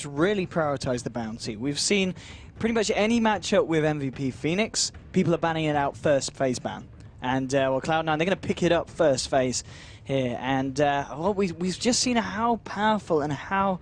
really prioritize the bounty. We've seen pretty much any matchup with MVP Phoenix, people are banning it out first phase ban. And well, Cloud9, they're going to pick it up first phase here. And well, we've just seen how powerful and how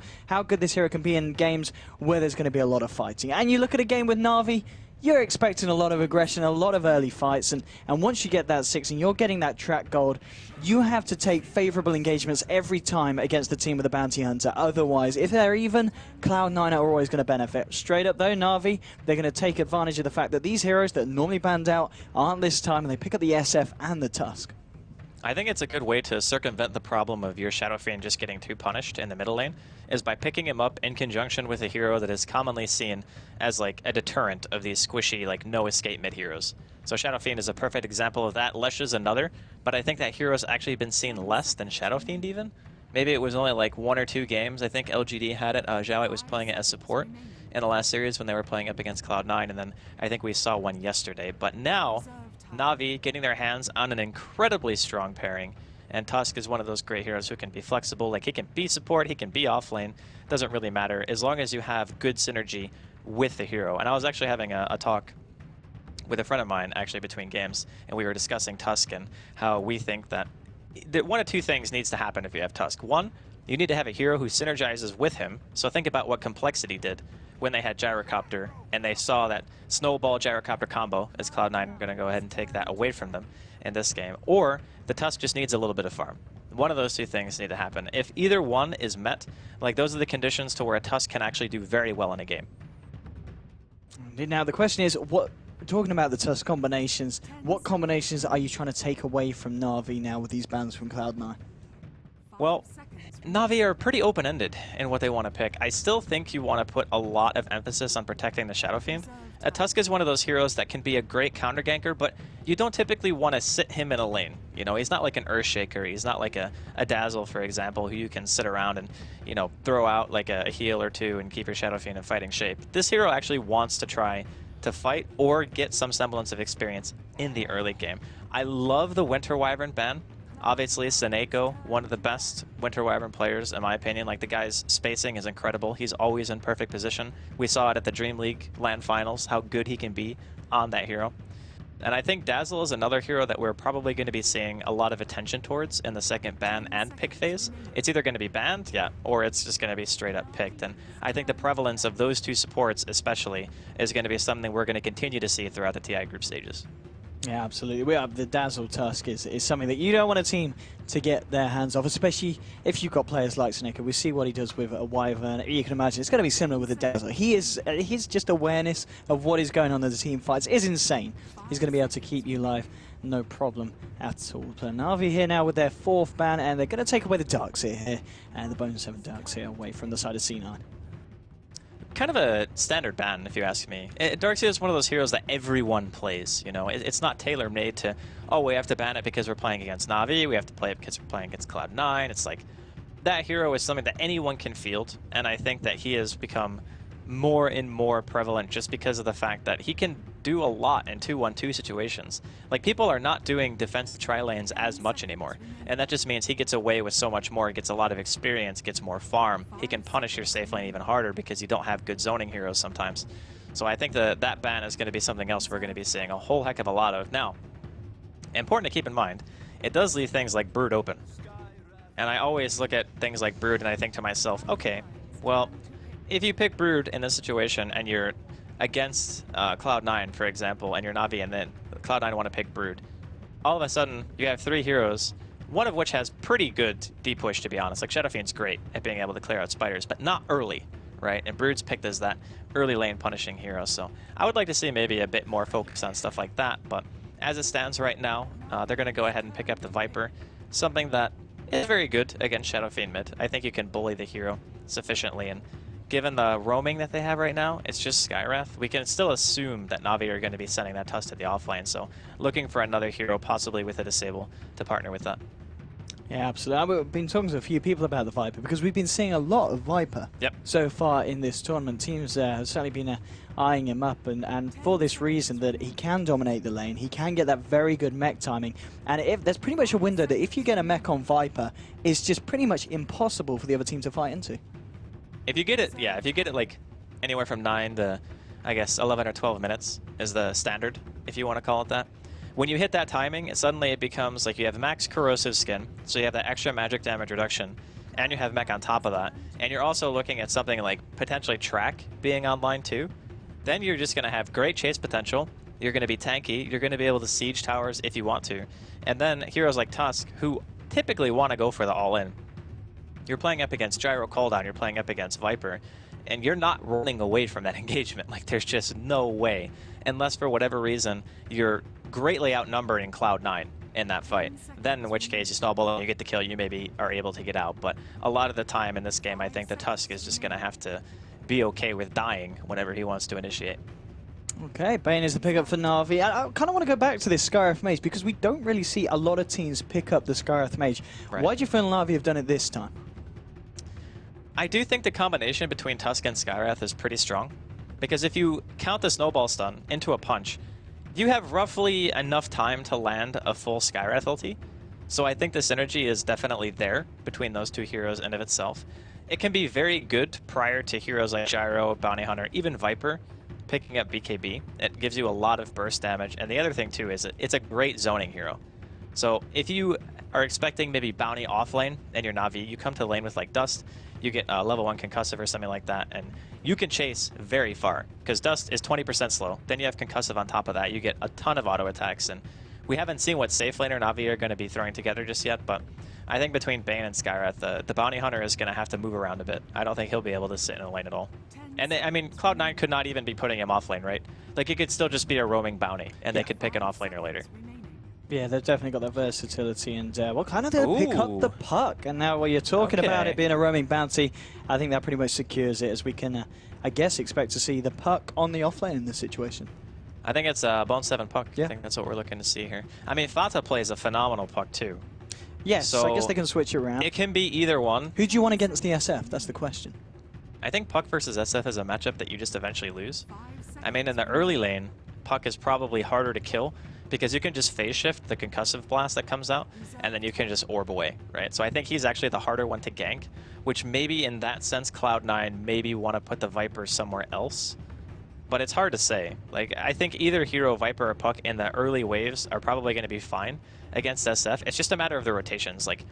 good this hero can be in games where there's going to be a lot of fighting. And you look at a game with Na'Vi, you're expecting a lot of aggression, a lot of early fights, and once you get that 6 and you're getting that track gold, you have to take favorable engagements every time against the team with a bounty hunter. Otherwise, if they're even, Cloud9 are always going to benefit. Straight up though, Na'Vi, they're going to take advantage of the fact that these heroes that are normally banned out aren't this time, and they pick up the SF and the Tusk. I think it's a good way to circumvent the problem of your Shadow Fiend just getting too punished in the middle lane, is by picking him up in conjunction with a hero that is commonly seen as like a deterrent of these squishy, like no escape mid heroes. So Shadow Fiend is a perfect example of that. Lesh is another, but I think that hero's actually been seen less than Shadow Fiend even. Maybe it was only like 1 or 2 games. I think LGD had it. Zhao was playing it as support in the last series when they were playing up against Cloud9, and then I think we saw one yesterday. But now, Na'Vi getting their hands on an incredibly strong pairing, and Tusk is one of those great heroes who can be flexible. Like, he can be support, he can be offlane, doesn't really matter, as long as you have good synergy with the hero. And I was actually having a talk with a friend of mine, actually, between games, and we were discussing Tusk and how we think that one of 2 things needs to happen if you have Tusk. One, you need to have a hero who synergizes with him. So think about what Complexity did when they had Gyrocopter, and they saw that Snowball Gyrocopter combo, as Cloud9 are going to go ahead and take that away from them in this game. Or the Tusk just needs a little bit of farm. One of those 2 things need to happen. If either one is met, like, those are the conditions to where a Tusk can actually do very well in a game. Now the question is, talking about the Tusk combinations, what combinations are you trying to take away from Na'Vi now with these bans from Cloud9? Well, Na'Vi are pretty open-ended in what they want to pick. I still think you want to put a lot of emphasis on protecting the Shadow Fiend. Tusk is one of those heroes that can be a great counter ganker, but you don't typically want to sit him in a lane. You know, he's not like an Earthshaker. He's not like a Dazzle, for example, who you can sit around and, you know, throw out like a heal or 2 and keep your Shadow Fiend in fighting shape. This hero actually wants to try to fight or get some semblance of experience in the early game. I love the Winter Wyvern ban. Obviously, Seneko, one of the best Winter Wyvern players, in my opinion. Like, the guy's spacing is incredible. He's always in perfect position. We saw it at the Dream League LAN Finals, how good he can be on that hero. And I think Dazzle is another hero that we're probably going to be seeing a lot of attention towards in the second ban and pick phase. It's either going to be banned, yeah, or it's just going to be straight up picked. And I think the prevalence of those 2 supports especially is going to be something we're going to continue to see throughout the TI group stages. Yeah, absolutely. The Dazzle Tusk is something that you don't want a team to get their hands off, especially if you've got players like Seneko. We see what he does with a Wyvern. You can imagine it's going to be similar with the Dazzle. His just awareness of what is going on in the team fights is insane. He's going to be able to keep you alive, no problem at all. But Na'Vi here now with their 4th ban, and they're going to take away the Darkseer here, and the Bone 7 Darkseer away from the side of C9. Kind of a standard ban, if you ask me. Darkseer is one of those heroes that everyone plays, you know. It's not tailor-made to, oh, we have to ban it because we're playing against Na'Vi, we have to play it because we're playing against Cloud9. It's like, that hero is something that anyone can field, and I think that he has become more and more prevalent just because of the fact that he can do a lot in 2-1-2 situations. Like, people are not doing defensive tri-lanes as much anymore, and that just means he gets away with so much more. He gets a lot of experience, gets more farm. He can punish your safe lane even harder because you don't have good zoning heroes sometimes. So I think that ban is going to be something else we're going to be seeing a whole heck of a lot of. Now, important to keep in mind, it does leave things like Brood open. And I always look at things like Brood and I think to myself, okay, well, if you pick Brood in this situation and you're against Cloud9, for example, and you're Na'Vi, and then Cloud9 want to pick Brood, all of a sudden you have 3 heroes, one of which has pretty good D-push, to be honest. Like, Shadow Fiend's great at being able to clear out spiders, but not early, right? And Brood's picked as that early lane punishing hero, so I would like to see maybe a bit more focus on stuff like that, but as it stands right now, they're going to go ahead and pick up the Viper, something that is very good against Shadow Fiend mid. I think you can bully the hero sufficiently, and given the roaming that they have right now, it's just Skywrath. We can still assume that Na'Vi are going to be sending that Tusk to the offlane, so looking for another hero, possibly with a Disable, to partner with that. Yeah, absolutely. I've been talking to a few people about the Viper because we've been seeing a lot of Viper so far in this tournament. Teams have certainly been eyeing him up, and for this reason, that he can dominate the lane, he can get that very good mech timing, and if there's pretty much a window that if you get a mech on Viper, it's just pretty much impossible for the other team to fight into. If you get it, yeah, if you get it like anywhere from 9 to, I guess, 11 or 12 minutes is the standard, if you want to call it that. When you hit that timing, suddenly it becomes like you have max corrosive skin, so you have that extra magic damage reduction, and you have mech on top of that, and you're also looking at something like potentially track being online too. Then you're just going to have great chase potential, you're going to be tanky, you're going to be able to siege towers if you want to, and then heroes like Tusk, who typically want to go for the all-in. You're playing up against Gyro Cooldown, you're playing up against Viper, and you're not running away from that engagement. Like, there's just no way, unless for whatever reason you're greatly outnumbered in Cloud9 in that fight. Then in which case you snowball and you get the kill, you maybe are able to get out. But a lot of the time in this game, I think the Tusk is just going to have to be okay with dying whenever he wants to initiate. Okay, Bane is the pickup for Na'Vi. I kind of want to go back to this Skyreth Mage because we don't really see a lot of teams pick up the Skyreth Mage. Right. Why do you feel Na'Vi have done it this time? I do think the combination between Tusk and Skyreth is pretty strong. Because if you count the snowball stun into a punch, you have roughly enough time to land a full Skyreth ulti. So I think the synergy is definitely there between those two heroes in of itself. It can be very good prior to heroes like Gyro, Bounty Hunter, even Viper picking up BKB. It gives you a lot of burst damage. And the other thing too is it's a great zoning hero. So if you are expecting maybe Bounty off lane and you're Na'Vi, you come to lane with like Dust, you get level 1 concussive or something like that, and you can chase very far because Dust is 20% slow. Then you have concussive on top of that. You get a ton of auto attacks, and we haven't seen what safe lane or Na'Vi are going to be throwing together just yet, but I think between Bane and Skyreth, the Bounty Hunter is going to have to move around a bit. I don't think he'll be able to sit in a lane at all. And I mean, Cloud9 could not even be putting him off lane, right? Like, it could still just be a roaming Bounty, and they could pick an off laner later. Yeah, they've definitely got that versatility, and well, kind of they'll pick up the puck. And now, while you're talking about it being a roaming bounty, I think that pretty much secures it, as we can, I guess, expect to see the puck on the offlane in this situation. I think it's a Bone 7 puck. Yeah. I think that's what we're looking to see here. I mean, Fata plays a phenomenal puck too. Yes, so I guess they can switch it around. It can be either one. Who do you want against the SF? That's the question. I think Puck versus SF is a matchup that you just eventually lose. I mean, in the early lane, Puck is probably harder to kill because you can just phase shift the concussive blast that comes out, and then you can just orb away, right? So I think he's actually the harder one to gank, which maybe in that sense, Cloud9 maybe want to put the Viper somewhere else. But it's hard to say. Like, I think either hero, Viper, or Puck in the early waves are probably going to be fine against SF. It's just a matter of the rotations. Like,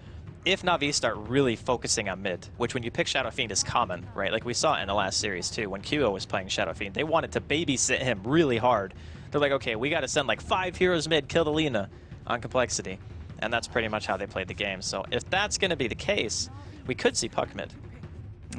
if Na'Vi start really focusing on mid, which when you pick Shadow Fiend is common, right? Like we saw in the last series too, when QO was playing Shadow Fiend, they wanted to babysit him really hard. They're like, okay, we got to send like 5 heroes mid, kill the Lina on complexity. And that's pretty much how they played the game. So if that's going to be the case, we could see Puck mid.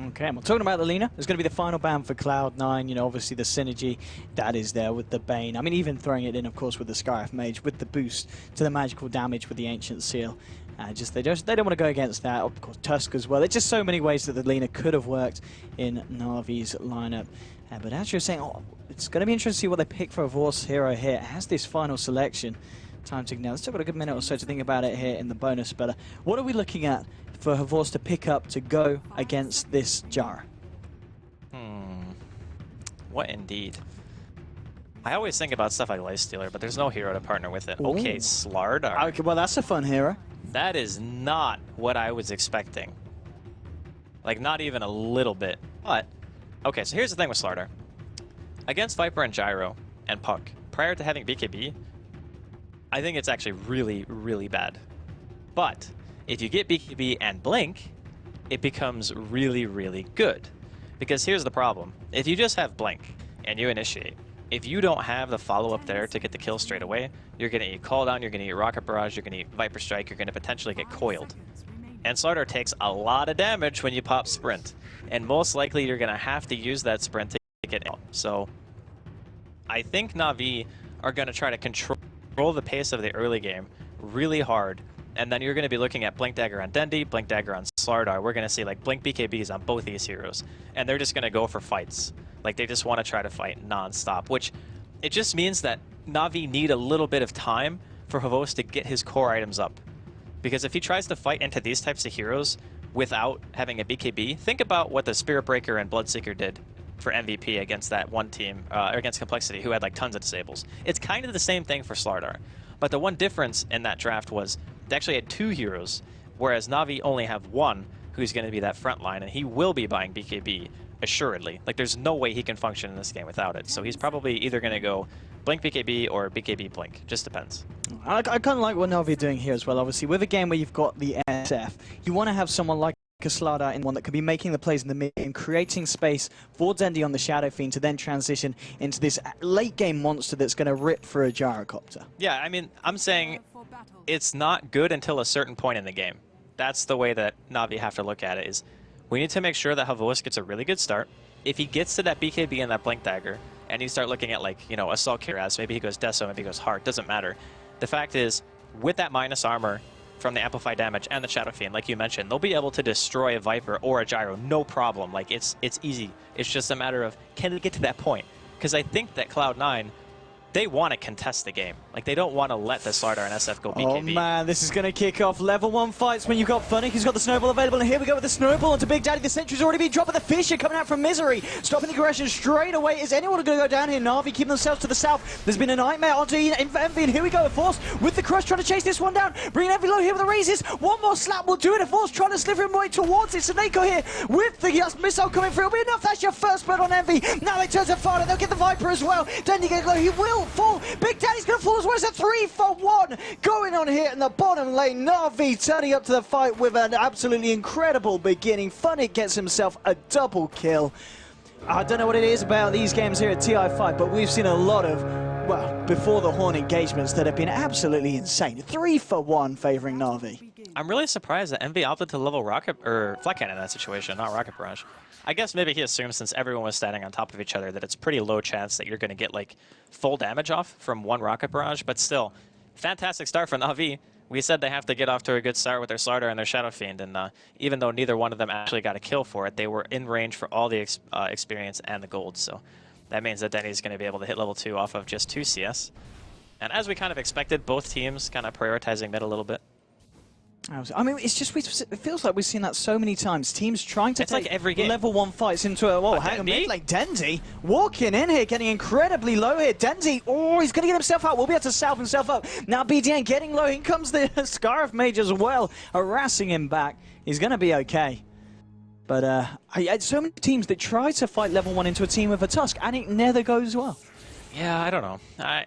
Okay, and we're talking about the Lina. It's going to be the final ban for Cloud9. You know, obviously the synergy that is there with the Bane. I mean, even throwing it in, of course, with the Skyreth Mage, with the boost to the magical damage with the Ancient Seal. They don't want to go against that. Of course, Tusk as well. There's just so many ways that the Lina could have worked in Na'Vi's lineup. But as you're saying, it's going to be interesting to see what they pick for a Vor's hero here. It has this final selection. Time to now. Let's still got a good minute or so to think about it here in the bonus. But what are we looking at for Havors to pick up to go against this Jar? What indeed? I always think about stuff like Lifestealer, but there's no hero to partner with it. Ooh. Okay, Slardar. Okay, well, that's a fun hero. That is not what I was expecting. Like, not even a little bit. But, okay, so here's the thing with Slardar. Against Viper and Gyro and Puck, prior to having BKB, I think it's actually really, really bad. But if you get BKB and Blink, it becomes really, really good. Because here's the problem. If you just have Blink and you initiate, if you don't have the follow-up there to get the kill straight away, you're going to eat Cooldown, you're going to eat Rocket Barrage, you're going to eat Viper Strike, you're going to potentially get coiled. And Slardar takes a lot of damage when you pop Sprint. And most likely you're going to have to use that Sprint to get out. So I think Na'Vi are going to try to control the pace of the early game really hard. And then you're going to be looking at Blink Dagger on Dendi, Blink Dagger on Slardar. We're going to see like Blink BKBs on both these heroes. And they're just going to go for fights. Like, they just want to try to fight non-stop, which it just means that Na'Vi need a little bit of time for Havos to get his core items up. Because if he tries to fight into these types of heroes without having a BKB, think about what the Spirit Breaker and Bloodseeker did for MVP against that one team, against Complexity, who had like tons of disables. It's kind of the same thing for Slardar. But the one difference in that draft was they actually had 2 heroes, whereas Na'Vi only have 1, who's going to be that front line, and he will be buying BKB, assuredly. Like, there's no way he can function in this game without it. So he's probably either going to go Blink BKB or BKB Blink. Just depends. I kind of like what Na'Vi are doing here as well. Obviously, with a game where you've got the SF, you want to have someone like a Cloud9 in one that could be making the plays in the mid and creating space for Dendi on the Shadow Fiend to then transition into this late game monster that's going to rip for a gyrocopter. Yeah, I mean, I'm saying it's not good until a certain point in the game. That's the way that Na'Vi have to look at it, is we need to make sure that Havois gets a really good start. If he gets to that BKB and that Blink Dagger, and you start looking at, like, you know, Assault Kiraz, maybe he goes Deso, maybe he goes Heart, doesn't matter. The fact is, with that minus armor from the amplified damage and the Shadow Fiend, like you mentioned, they'll be able to destroy a Viper or a Gyro, no problem. Like, it's easy. It's just a matter of, can they get to that point? Because I think that Cloud9, they want to contest the game. Like, they don't want to let the Slardar and SF go BKB. Oh man, this is going to kick off level 1 fights when you've got Funny. He's got the snowball available, and here we go with the snowball onto Big Daddy. The sentry's already been dropped, but the Fisher coming out from Misery, stopping the aggression straight away. Is anyone going to go down here? Na'Vi keeping themselves to the south. There's been a nightmare onto Envy, and here we go. Force with the crush trying to chase this one down. Bringing Envy low here with the raises. One more slap will do it. Force trying to sliver him way towards it. Soneko here with the missile coming through. It'll be enough. That's your first blood on Envy. Now they turn to Farah. They'll get the Viper as well. Dendi getting low. He will fall. Big Daddy's going to fall as well. It's a 3-for-1 going on here in the bottom lane. Na'Vi turning up to the fight with an absolutely incredible beginning. Funnick gets himself a double kill. I don't know what it is about these games here at TI5, but we've seen a lot of, well, before the horn engagements that have been absolutely insane. 3-for-1 favoring Na'Vi. I'm really surprised that Envy opted to level Rocket or Flat Cannon in that situation, not Rocket Barrage. I guess maybe he assumes, since everyone was standing on top of each other, that it's pretty low chance that you're going to get like full damage off from one Rocket Barrage. But still, fantastic start for Na'Vi. We said they have to get off to a good start with their Slardar and their Shadow Fiend, and even though neither one of them actually got a kill for it, they were in range for all the experience and the gold. So that means that Denny's going to be able to hit level 2 off of just 2 CS. And as we kind of expected, both teams kind of prioritizing mid a little bit. I mean, it's just, it feels like we've seen that so many times. Teams trying to take like every game. level 1 fights into a, whoa, hang on, like Dendi walking in here, getting incredibly low here. Dendi, oh, he's going to get himself out. We'll be able to salve himself up. Now BDN getting low. In comes the Scarf Mage as well, harassing him back. He's going to be okay. But I had so many teams that try to fight level 1 into a team with a Tusk, and it never goes well. Yeah, I don't know. At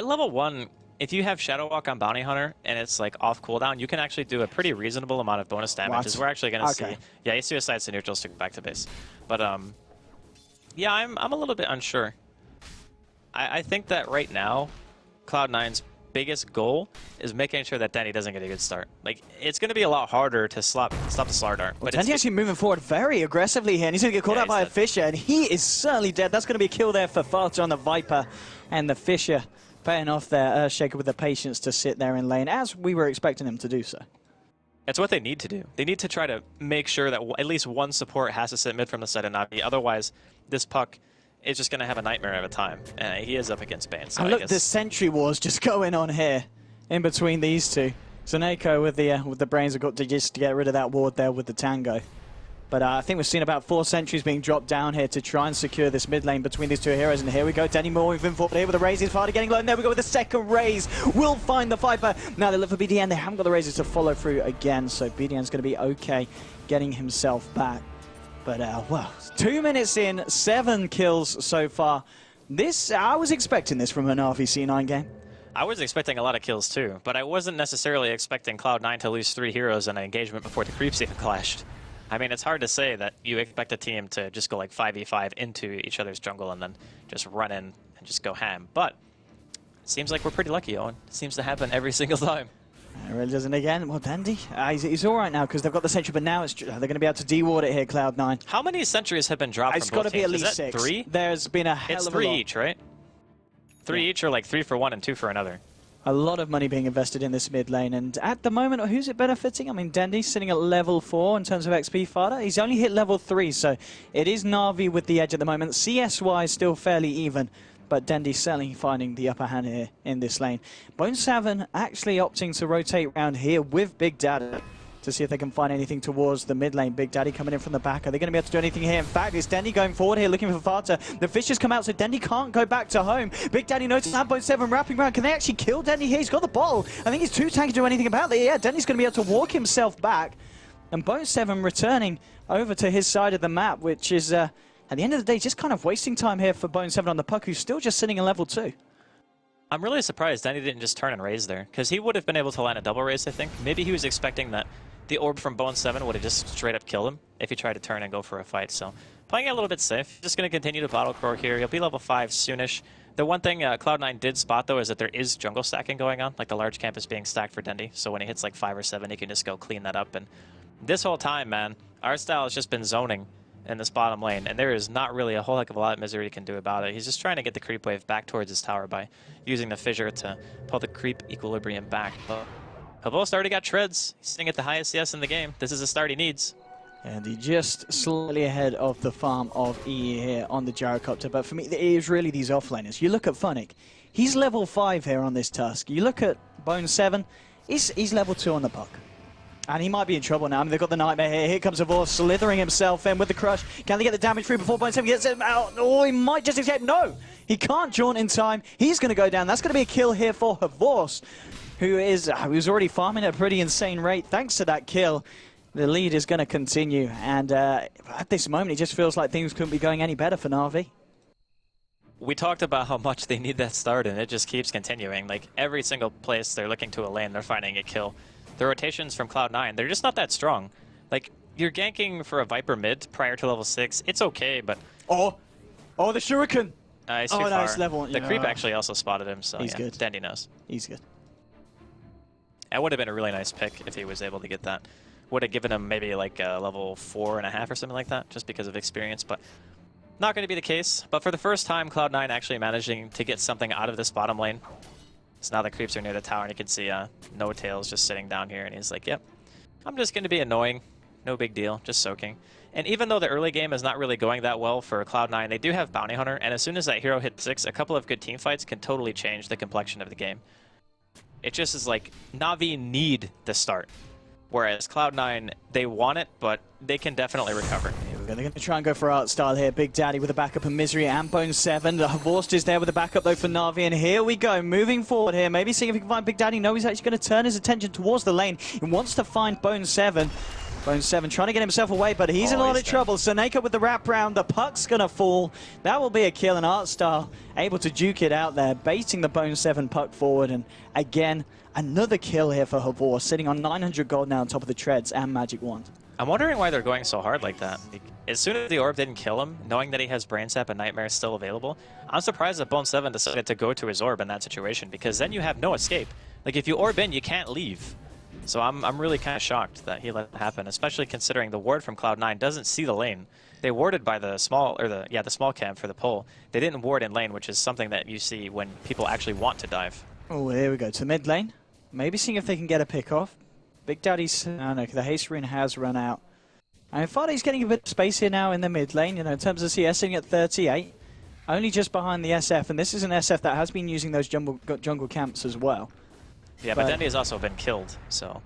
level 1, if you have Shadow Walk on Bounty Hunter and it's like off cooldown, you can actually do a pretty reasonable amount of bonus damage. As we're actually going to see. Yeah, he suicides to neutrals to go back to base. But yeah, I'm a little bit unsure. I think that right now, Cloud9's biggest goal is making sure that Denny doesn't get a good start. Like, it's going to be a lot harder to stop the Slardar. But Denny actually moving forward very aggressively here, and he's going to get caught out by a Fisher, and he is certainly dead. That's going to be a kill there for Farta on the Viper, and the Fisher paying off their Earthshaker with the patience to sit there in lane, as we were expecting him to do so. It's what they need to do. They need to try to make sure that at least one support has to sit mid from the side of Na'Vi. Otherwise, this puck is just going to have a nightmare of a time. He is up against Bane. So and look, the sentry wars just going on here in between these two. Soneko with the brains have got to just get rid of that ward there with the Tango. But I think we've seen about 4 sentries being dropped down here to try and secure this mid lane between these two heroes. And here we go, Denny Moore moving forward here with the raise. He's farther getting low, and there we go with the second raise. We'll find the Viper. Now they look for BDN. They haven't got the raises to follow through again, so BDN's going to be okay getting himself back. But, well, 2 minutes in, 7 kills so far. I was expecting this from an RVC9 game. I was expecting a lot of kills too, but I wasn't necessarily expecting Cloud9 to lose 3 heroes in an engagement before the creeps even clashed. I mean, it's hard to say that you expect a team to just go like 5v5 into each other's jungle and then just run in and just go ham. But it seems like we're pretty lucky, Owen. It seems to happen every single time. It really doesn't again. Well, Dandy, he's all right now because they've got the sentry, but now they're going to be able to deward it here, Cloud9. How many sentries have been dropped It's from both got to be teams? at least 6. 3? There's been a hell it's of 3 a lot. each, right? 3 each, or like 3 for one and 2 for another. A lot of money being invested in this mid lane, and at the moment, who's it benefiting? I mean, Dandy's sitting at level 4 in terms of XP fodder. He's only hit level 3, so it is Na'Vi with the edge at the moment. CS-wise, still fairly even, but Dandy's certainly finding the upper hand here in this lane. Bone Savin actually opting to rotate around here with Big Daddy to see if they can find anything towards the mid lane. Big Daddy coming in from the back. Are they going to be able to do anything here? In fact, it's Dendy going forward here looking for Farta. The Fishers come out, so Dendy can't go back to home. Big Daddy notices that Bone 7 wrapping around. Can they actually kill Dendy here? He's got the bottle. I think he's too tanky to do anything about it. Yeah, Dendy's going to be able to walk himself back. And Bone7 returning over to his side of the map, which is, at the end of the day, just kind of wasting time here for Bone7 on the puck, who's still just sitting in level 2. I'm really surprised Danny didn't just turn and raise there, because he would have been able to land a double raise, I think. Maybe he was expecting that the orb from Bone7 would have just straight up killed him if he tried to turn and go for a fight. So playing it a little bit safe. Just going to continue to bottle core here. He'll be level 5 soonish. The one thing Cloud9 did spot, though, is that there is jungle stacking going on. Like, the large camp is being stacked for Dendy. So when he hits like 5 or 7, he can just go clean that up. And this whole time, man, our style has just been zoning in this bottom lane, and there is not really a whole heck of a lot Misery can do about it. He's just trying to get the creep wave back towards his tower by using the fissure to pull the creep equilibrium back. But Havos already got treads. He's sitting at the highest CS in the game. This is a start he needs. And he just slightly ahead of the farm of EE here on the gyrocopter. But for me, it is really these offlaners. You look at Funnick, he's level 5 here on this Tusk. You look at Bone7, he's level 2 on the puck. And he might be in trouble now. I mean, they've got the Nightmare here. Here comes Havos slithering himself in with the crush. Can they get the damage through before Bone7 gets him out? Oh, he might just escape. No! He can't jaunt in time. He's going to go down. That's going to be a kill here for Havos, who's already farming at a pretty insane rate. Thanks to that kill, the lead is going to continue. And at this moment, it just feels like things couldn't be going any better for Na'Vi. We talked about how much they need that start, and it just keeps continuing. Like, every single place they're looking to a lane, they're finding a kill. The rotations from Cloud9, they're just not that strong. Like, you're ganking for a Viper mid prior to level 6. It's okay, but... Oh, the Shuriken! He's too far. Nice level. The creep actually also spotted him, so he's yeah, good. Dandy knows. He's good. That would have been a really nice pick if he was able to get that. Would have given him maybe like a level 4.5 or something like that, just because of experience, but not going to be the case. But for the first time, Cloud9 actually managing to get something out of this bottom lane. So now the creeps are near the tower, and you can see No Tails just sitting down here, and he's like, yep, I'm just going to be annoying. No big deal, just soaking. And even though the early game is not really going that well for Cloud9, they do have Bounty Hunter, and as soon as that hero hits 6, a couple of good team fights can totally change the complexion of the game. It just is like, Na'Vi need the start. Whereas Cloud9, they want it, but they can definitely recover. They're going to try and go for art style here. Big Daddy with a backup and Misery and Bone7. The Horst is there with a backup though for Na'Vi. And here we go, moving forward here. Maybe seeing if he can find Big Daddy. No, he's actually going to turn his attention towards the lane. He wants to find Bone7. Bone7 trying to get himself away, but he's in a lot of trouble. Soneka with the wrap round. The puck's going to fall. That will be a kill, and art style able to juke it out there, baiting the Bone7 puck forward. And again, another kill here for Havor, sitting on 900 gold now on top of the treads and Magic Wand. I'm wondering why they're going so hard like that. As soon as the orb didn't kill him, knowing that he has Brain Sap and Nightmare still available, I'm surprised that Bone7 decided to go to his orb in that situation, because then you have no escape. Like, if you orb in, you can't leave. So I'm really kind of shocked that he let it happen, especially considering the ward from Cloud9 doesn't see the lane. They warded by the small, or the small camp for the pull. They didn't ward in lane, which is something that you see when people actually want to dive. Oh, here we go to mid lane. Maybe seeing if they can get a pick off. Big Daddy's, oh no, the haste rune has run out. And Fardy's getting a bit of space here now in the mid lane, you know, in terms of CS sitting at 38. Only just behind the SF, and this is an SF that has been using those jungle camps as well. Yeah, but Dendy has also been killed, so...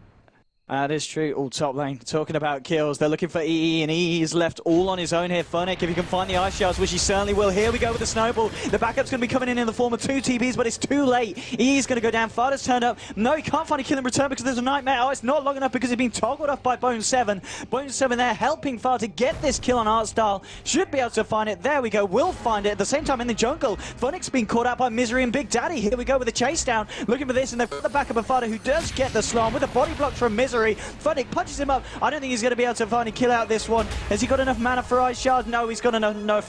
That is true. All top lane. Talking about kills. They're looking for EE, and EE is left all on his own here. Funnick, if he can find the ice shards, which he certainly will. Here we go with the snowball. The backup's going to be coming in the form of 2 TPs, but it's too late. EE's going to go down. Farda's turned up. No, he can't find a kill in return because there's a Nightmare. Oh, it's not long enough because he's been toggled off by Bone7. Bone7 there helping Farda to get this kill on Artstyle. Should be able to find it. There we go. Will find it. At the same time in the jungle, Funnick's been caught out by Misery and Big Daddy. Here we go with the chase down. Looking for this, and they've got the backup of Farda, who does get the slam with a body block from Misery. Funnick punches him up. I don't think he's going to be able to finally kill out this one. Has he got enough mana for Ice Shard? No, he's got enough. No,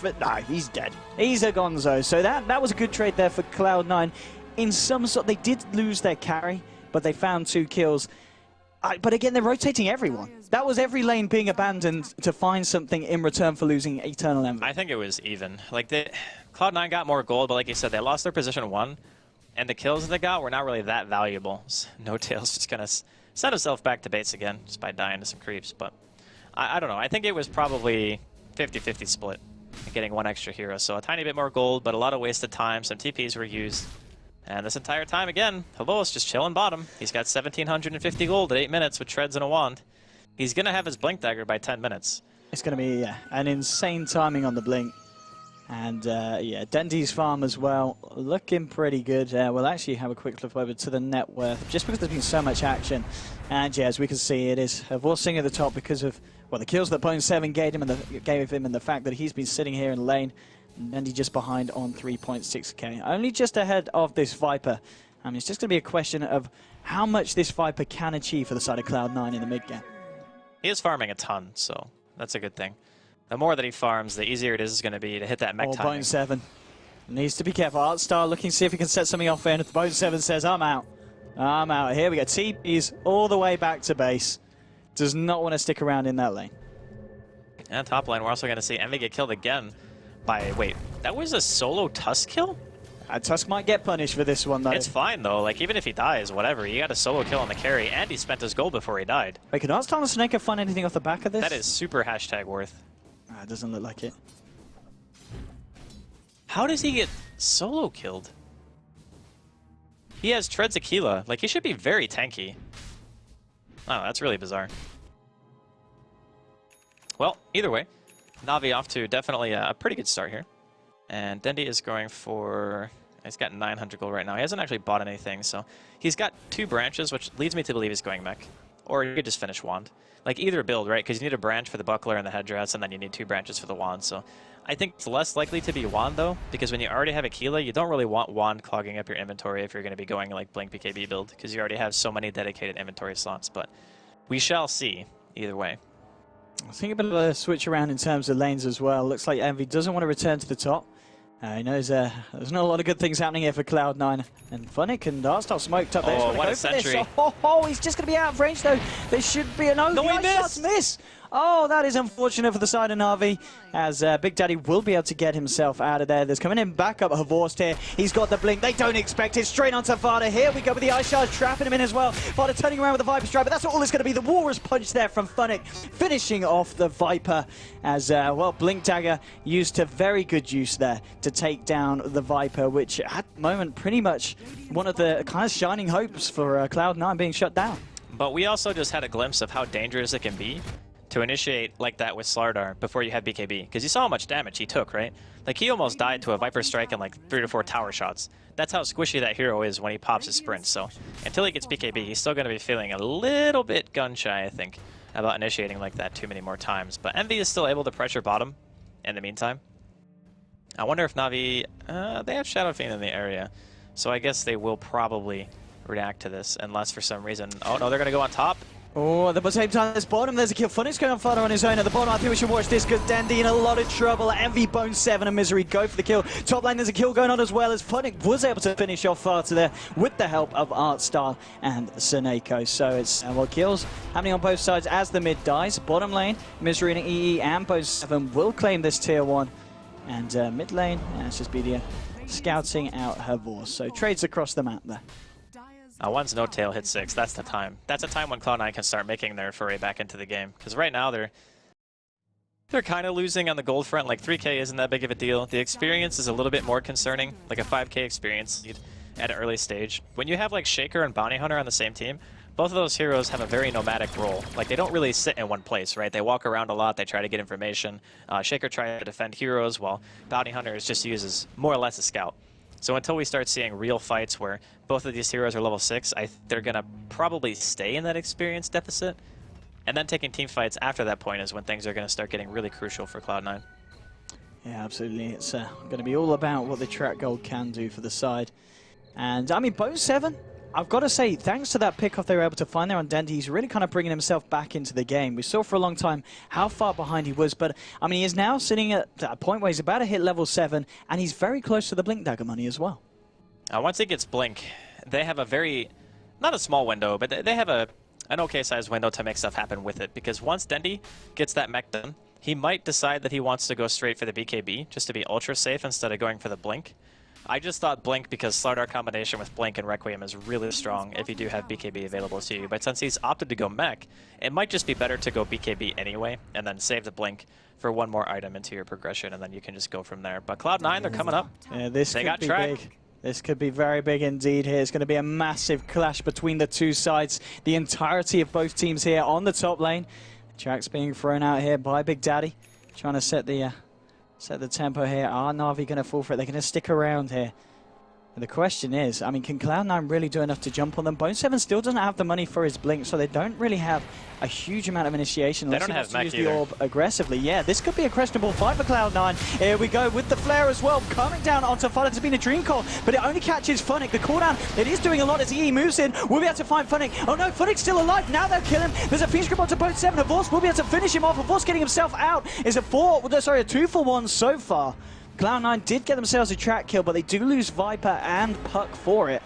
he's dead. He's a gonzo. So that was a good trade there for Cloud9. In some sort, they did lose their carry, but they found 2 kills. But again, they're rotating everyone. That was every lane being abandoned to find something in return for losing Eternal Envy. I think it was even. Like, Cloud9 got more gold, but like you said, they lost their position 1, and the kills that they got were not really that valuable. So No Tails just kind of sent himself back to base again just by dying to some creeps. But I don't know. I think it was probably 50-50 split, getting 1 extra hero. So a tiny bit more gold, but a lot of wasted time. Some TPs were used. And this entire time, again, Havos just chilling bottom. He's got 1,750 gold at 8 minutes with treads and a wand. He's going to have his Blink Dagger by 10 minutes. It's going to be an insane timing on the Blink. And yeah, Dendy's farm as well, looking pretty good. We'll actually have a quick look over to the net worth, just because there's been so much action. And yeah, as we can see, it is Vorsing at the top because of, well, the kills that Bone7 gave him and the fact that he's been sitting here in lane. Dendy just behind on 3.6k, only just ahead of this Viper. I mean, it's just going to be a question of how much this Viper can achieve for the side of Cloud9 in the mid game. He is farming a ton, so that's a good thing. The more that he farms, the easier it is going to be to hit that mech timing. Bone7 needs to be careful. Artstar looking to see if he can set something off in. Bone7 says, I'm out. I'm out. Here we go. TP's all the way back to base. Does not want to stick around in that lane. And top lane, we're also going to see Envy get killed again by... Wait, that was a solo Tusk kill? Tusk might get punished for this one, though. It's fine, though. Like, even if he dies, whatever. He got a solo kill on the carry, and he spent his gold before he died. Wait, could Artstar and Snake find anything off the back of this? That is super hashtag worth. It doesn't look like it. How does he get solo killed? He has Treads Aquila. Like, he should be very tanky. Oh, that's really bizarre. Well, either way, Na'Vi off to definitely a pretty good start here. And Dendy is going for... He's got 900 gold right now. He hasn't actually bought anything, so... He's got 2 branches, which leads me to believe he's going mech. Or you could just finish wand. Like, either build, right? Because you need a branch for the buckler and the headdress, and then you need 2 branches for the wand. So I think it's less likely to be wand, though, because when you already have Aquila, you don't really want wand clogging up your inventory if you're going to be going, like, Blink BKB build, because you already have so many dedicated inventory slots. But we shall see, either way. I think a bit of a switch around in terms of lanes as well. Looks like Envy doesn't want to return to the top. He knows there's not a lot of good things happening here for Cloud9. And Funnick and Artstar smoked up there. Oh, what a sentry. He's just going to be out of range, though. There should be an No, he missed. Miss. Oh, that is unfortunate for the side of Na'Vi, as Big Daddy will be able to get himself out of there. There's coming in backup Havorst here. He's got the blink. They don't expect it. Straight onto Vada. Here we go with the Ice Charge, trapping him in as well. Vada turning around with the Viper Strike, but that's all it's going to be. The Walrus Punch there from Funnick, finishing off the Viper as, well, Blink Dagger used to very good use there to take down the Viper, which at the moment pretty much one of the kind of shining hopes for Cloud9 being shut down. But we also just had a glimpse of how dangerous it can be to initiate like that with Slardar before you have BKB, because you saw how much damage he took, right? Like, he almost died to a Viper Strike and like 3 to 4 tower shots. That's how squishy that hero is when he pops his sprint. So until he gets BKB, he's still going to be feeling a little bit gun-shy, I think, about initiating like that too many more times. But Envy is still able to pressure bottom in the meantime. I wonder if Na'Vi... they have Shadow Fiend in the area, so I guess they will probably react to this, unless for some reason... Oh, no, they're going to go on top. Oh, at the same time, this bottom, there's a kill. Funnick's going on further on his own. At the bottom, I think we should watch this, because Dandy in a lot of trouble. Envy, Bone7 and Misery go for the kill. Top lane, there's a kill going on as well, as Funnick was able to finish off Farta there with the help of Artstar and Seneko. So it's, well, kills happening on both sides as the mid dies. Bottom lane, Misery and EE and Bone7 will claim this tier 1. And mid lane, it's just BDA scouting out her Vorse. So trades across the map there. Once No Tail hits 6, that's the time. That's a time when Cloud9 can start making their foray back into the game. Because right now they're kind of losing on the gold front. Like 3k isn't that big of a deal. The experience is a little bit more concerning, like a 5k experience lead at an early stage. When you have like Shaker and Bounty Hunter on the same team, both of those heroes have a very nomadic role. Like, they don't really sit in one place, right? They walk around a lot, they try to get information. Shaker tries to defend heroes, while Bounty Hunter is just used as more or less a scout. So until we start seeing real fights where both of these heroes are level 6, they're going to probably stay in that experience deficit. And then taking team fights after that point is when things are going to start getting really crucial for Cloud9. Yeah, absolutely. It's going to be all about what the track gold can do for the side. And, I mean, Bone7, I've got to say, thanks to that pickoff they were able to find there on Dendy, he's really kind of bringing himself back into the game. We saw for a long time how far behind he was, but I mean, he is now sitting at a point where he's about to hit level 7, and he's very close to the Blink Dagger money as well. Once he gets Blink, they have a very, not a small window, but they have an okay-sized window to make stuff happen with it, because once Dendy gets that mech done, he might decide that he wants to go straight for the BKB, just to be ultra safe instead of going for the Blink. I just thought Blink because Slardar combination with Blink and Requiem is really strong if you do have BKB available to you. But since he's opted to go mech, it might just be better to go BKB anyway and then save the Blink for one more item into your progression, and then you can just go from there. But Cloud9, they're coming up. Yeah, they got be big. This could be very big indeed here. It's going to be a massive clash between the two sides. The entirety of both teams here on the top lane. Track's being thrown out here by Big Daddy, trying to set the set the tempo here. Are Na'Vi going to fall for it? They're going to stick around here. And the question is, I mean, can Cloud9 really do enough to jump on them? Bone7 still doesn't have the money for his blink, so they don't really have a huge amount of initiation. They don't have mech either. The orb aggressively. Yeah, this could be a questionable fight for Cloud9. Here we go with the flare as well, coming down onto Funnick. It's been a dream call, but it only catches Funnick. The cooldown, it is doing a lot as he moves in. We'll be able to find Funnick. Oh no, Funnick's still alive. Now they'll kill him. There's a Phoenix grip onto Bone7. Havors will be able to finish him off. Havors getting himself out. Is a 2-for-1 so far. Cloud9 did get themselves a track kill, but they do lose Viper and Puck for it.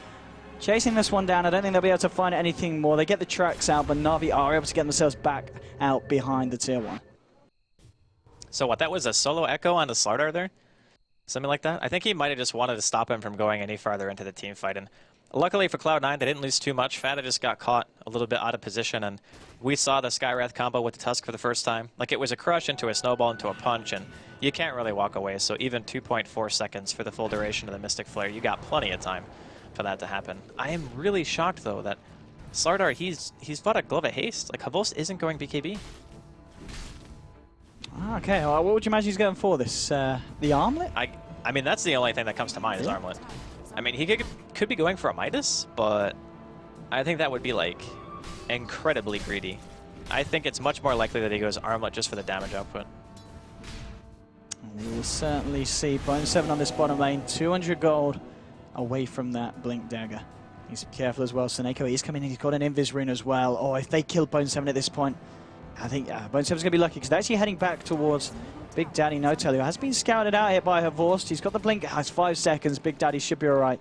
Chasing this one down, I don't think they'll be able to find anything more. They get the tracks out, but Na'Vi are able to get themselves back out behind the tier 1. So what, that was a solo echo on the Slardar there? Something like that? I think he might have just wanted to stop him from going any farther into the team fight. And luckily for Cloud9, they didn't lose too much. Fata just got caught a little bit out of position, and we saw the Skywrath combo with the Tusk for the first time. Like, it was a crush into a snowball into a punch, and you can't really walk away. So even 2.4 seconds for the full duration of the Mystic Flare, you got plenty of time for that to happen. I am really shocked, though, that Slardar, he's fought a Glove of Haste. Like, Havos isn't going BKB. Okay, well, what would you imagine he's going for this? The Armlet? I mean, that's the only thing that comes to mind is Armlet. I mean, he could be going for a Midas, but I think that would be, like, incredibly greedy. I think it's much more likely that he goes Armlet just for the damage output. We will certainly see Bone7 on this bottom lane. 200 gold away from that Blink Dagger. Needs to be careful as well. Seneko is coming in. He's got an Invis rune as well. Oh, if they kill Bone7 at this point, I think Bone7's going to be lucky because they're actually heading back towards Big Daddy No-Tail, who has been scouted out here by Havors. He's got the blink, has 5 seconds. Big Daddy should be alright.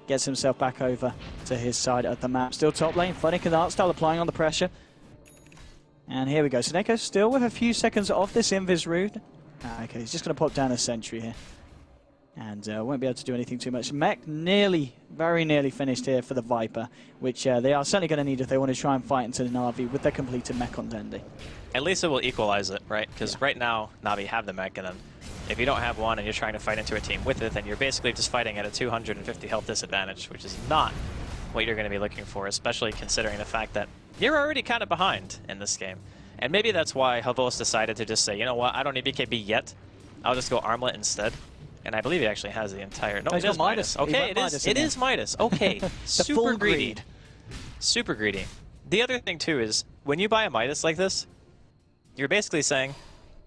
Gets himself back over to his side of the map. Still top lane. Funnick and Artstyle applying on the pressure. And here we go. Seneko still with a few seconds off this Invis rune. Okay, he's just going to pop down a sentry here. And won't be able to do anything too much. Mech very nearly finished here for the Viper, which they are certainly going to need if they want to try and fight into the Na'Vi with their completed mech on Dendi. At least it will equalize it, right? Because right now, Na'Vi have the mech, and then if you don't have one and you're trying to fight into a team with it, then you're basically just fighting at a 250 health disadvantage, which is not what you're going to be looking for, especially considering the fact that you're already kind of behind in this game. And maybe that's why Havos decided to just say, you know what, I don't need BKB yet. I'll just go Armlet instead. And I believe he actually has the entire... No, it is Midas. Okay, it is Midas. Okay, super greedy. Super greedy. The other thing, too, is when you buy a Midas like this, you're basically saying,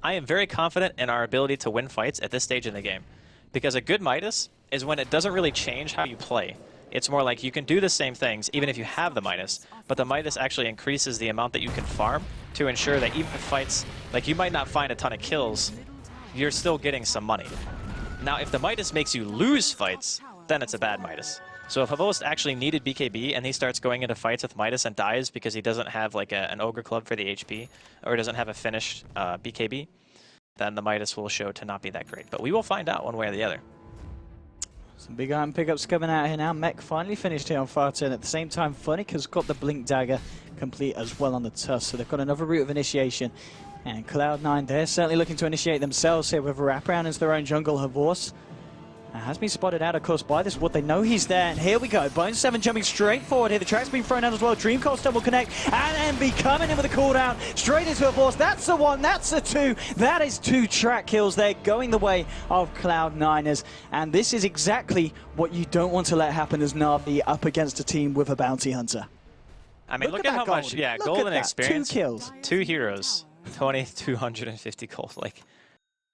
I am very confident in our ability to win fights at this stage in the game. Because a good Midas is when it doesn't really change how you play. It's more like you can do the same things even if you have the Midas, but the Midas actually increases the amount that you can farm to ensure that even if fights, like you might not find a ton of kills, you're still getting some money. Now, if the Midas makes you lose fights, then it's a bad Midas. So if Havos actually needed BKB and he starts going into fights with Midas and dies because he doesn't have like an Ogre Club for the HP, or doesn't have a finished BKB, then the Midas will show to not be that great. But we will find out one way or the other. Some big iron pickups coming out here now. Mech finally finished here on far turn. At the same time, Funnick has got the Blink Dagger complete as well on the Tusk. So they've got another route of initiation. And Cloud9, they're certainly looking to initiate themselves here with a wraparound into their own jungle. Havors has been spotted out, of course, by this wood. They know he's there. And here we go. Bone7 jumping straight forward here. The track's been thrown out as well. Dreamcoast double connect. And MB coming in with a cooldown. Straight into Havors. That's the 1. That's the 2. That is 2 track kills there going the way of Cloud9ers. And this is exactly what you don't want to let happen as Na'Vi up against a team with a bounty hunter. I mean, look at how much, golden experience. 2 kills. 2 heroes. 250 gold. Like,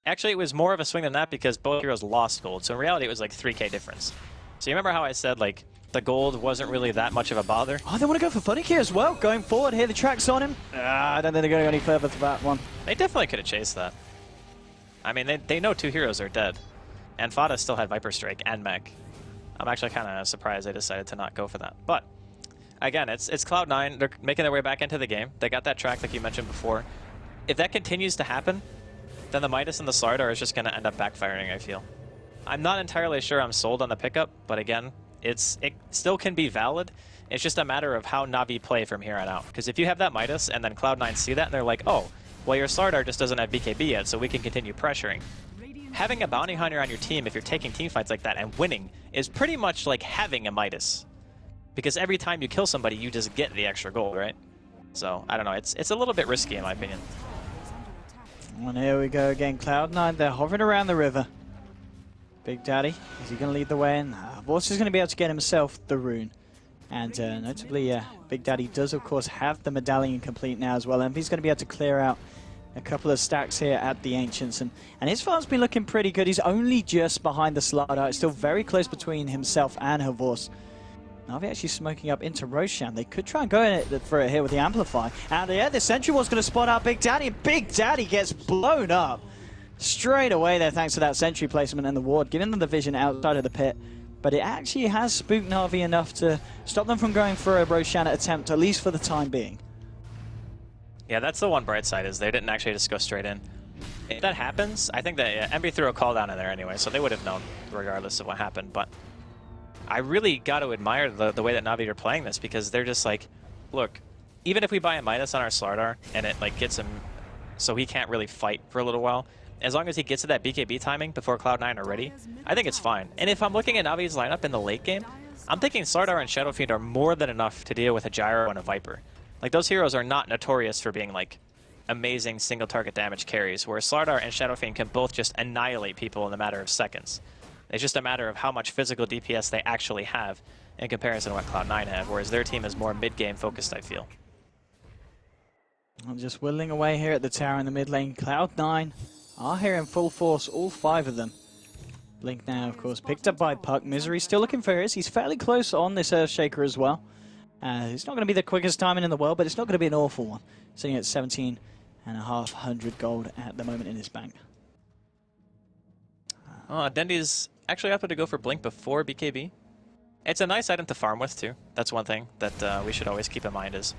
actually, it was more of a swing than that because both heroes lost gold. So in reality, it was like 3k difference. So you remember how I said, like, the gold wasn't really that much of a bother? Oh, they want to go for Funnick here as well. Going forward here, the track's on him. I don't think they're going to go any further for that one. They definitely could have chased that. I mean, they know 2 heroes are dead. And Fata still had Viper Strike and Mech. I'm actually kind of surprised they decided to not go for that. But, again, it's Cloud9. They're making their way back into the game. They got that track like you mentioned before. If that continues to happen, then the Midas and the Slardar is just going to end up backfiring, I feel. I'm not entirely sure I'm sold on the pickup, but again, it still can be valid. It's just a matter of how Na'Vi play from here on out. Because if you have that Midas and then Cloud9 see that and they're like, oh, well, your Slardar just doesn't have BKB yet, so we can continue pressuring. Having a bounty hunter on your team, if you're taking team fights like that and winning, is pretty much like having a Midas. Because every time you kill somebody, you just get the extra gold, right? So, I don't know, it's a little bit risky in my opinion. And here we go again. Cloud9, they're hovering around the river. Big Daddy, is he going to lead the way in? Vorst is going to be able to get himself the rune. And notably, Big Daddy does, of course, have the medallion complete now as well. And he's going to be able to clear out a couple of stacks here at the Ancients. And his farm's been looking pretty good. He's only just behind the Slardar. It's still very close between himself and Vorst. Na'Vi actually smoking up into Roshan. They could try and go for it here with the Amplify. And yeah, the Sentry was going to spot out Big Daddy. And Big Daddy gets blown up straight away there thanks to that Sentry placement and the ward, giving them the vision outside of the pit. But it actually has spooked Na'Vi enough to stop them from going for a Roshan attempt, at least for the time being. Yeah, that's the one bright side, is they didn't actually just go straight in. If that happens, I think that Emby threw a call down in there anyway, so they would have known regardless of what happened. But I really got to admire the way that Na'Vi are playing this, because they're just like, look, even if we buy a minus on our Slardar and it like gets him so he can't really fight for a little while, as long as he gets to that BKB timing before Cloud9 are ready, I think it's fine. And if I'm looking at Na'Vi's lineup in the late game, I'm thinking Slardar and Shadow Fiend are more than enough to deal with a Gyro and a Viper. Like, those heroes are not notorious for being like amazing single target damage carries, where Slardar and Shadow Fiend can both just annihilate people in a matter of seconds. It's just a matter of how much physical DPS they actually have in comparison to what Cloud9 have, whereas their team is more mid-game focused, I feel. I'm just whittling away here at the tower in the mid lane. Cloud9 are here in full force, all 5 of them. Blink now, of course, picked up by Puck. Misery still looking for his. He's fairly close on this Earthshaker as well. It's not going to be the quickest timing in the world, but it's not going to be an awful one. Sitting at 17,500 gold at the moment in his bank. Dendy's actually opted to go for Blink before BKB. It's a nice item to farm with, too. That's one thing that we should always keep in mind is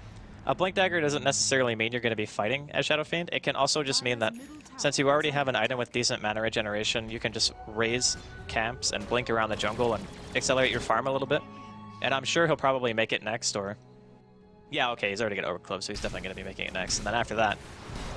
a Blink Dagger doesn't necessarily mean you're going to be fighting as Shadow Fiend. It can also just mean that since you already have an item with decent mana regeneration, you can just raise camps and blink around the jungle and accelerate your farm a little bit. And I'm sure he'll probably make it next, or... Yeah, okay, he's already got Overcloak, so he's definitely going to be making it next. And then after that,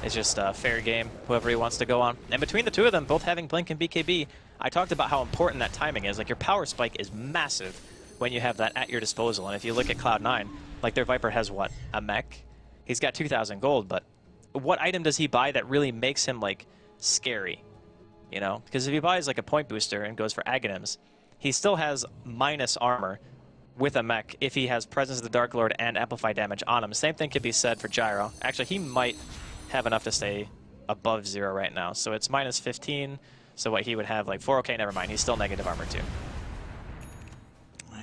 it's just a fair game, whoever he wants to go on. And between the two of them, both having Blink and BKB, I talked about how important that timing is. Like, your power spike is massive when you have that at your disposal. And if you look at Cloud9, like, their Viper has, what, a mech? He's got 2,000 gold, but what item does he buy that really makes him, like, scary? You know? Because if he buys, like, a point booster and goes for Aghanims, he still has minus armor with a mech if he has Presence of the Dark Lord and Amplify damage on him. Same thing could be said for Gyro. Actually, he might have enough to stay above 0 right now. So it's minus 15. So what he would have, like 4. Okay, never mind. He's still negative armor too.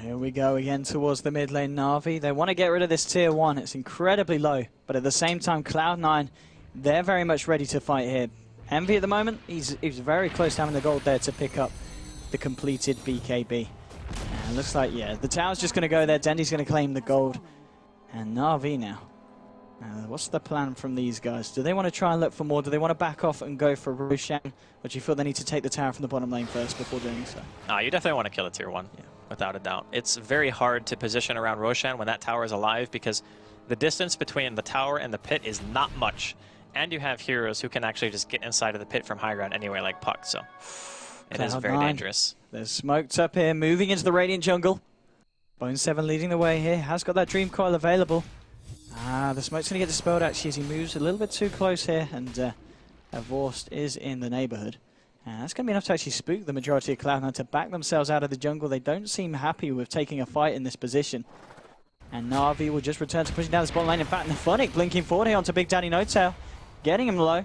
Here we go again towards the mid lane. Na'Vi, they want to get rid of this tier 1. It's incredibly low. But at the same time, Cloud9, they're very much ready to fight here. Envy at the moment, he's very close to having the gold there to pick up the completed BKB. And looks like, yeah, the tower's just going to go there. Dendy's going to claim the gold. And Na'Vi now. What's the plan from these guys? Do they want to try and look for more? Do they want to back off and go for Roshan? Or do you feel they need to take the tower from the bottom lane first before doing so? You definitely want to kill a tier 1, without a doubt. It's very hard to position around Roshan when that tower is alive, because the distance between the tower and the pit is not much. And you have heroes who can actually just get inside of the pit from high ground anyway, like Puck, so it is very dangerous. They're smoked up here, moving into the Radiant jungle. Bone7 leading the way here, has got that Dream Coil available. The smoke's going to get dispelled actually as he moves a little bit too close here, and Vorst is in the neighborhood. And that's going to be enough to actually spook the majority of Cloud9 to back themselves out of the jungle. They don't seem happy with taking a fight in this position. And Na'Vi will just return to pushing down the spot lane. In fact, Nafonic blinking forward here onto Big Daddy No-Tail, getting him low.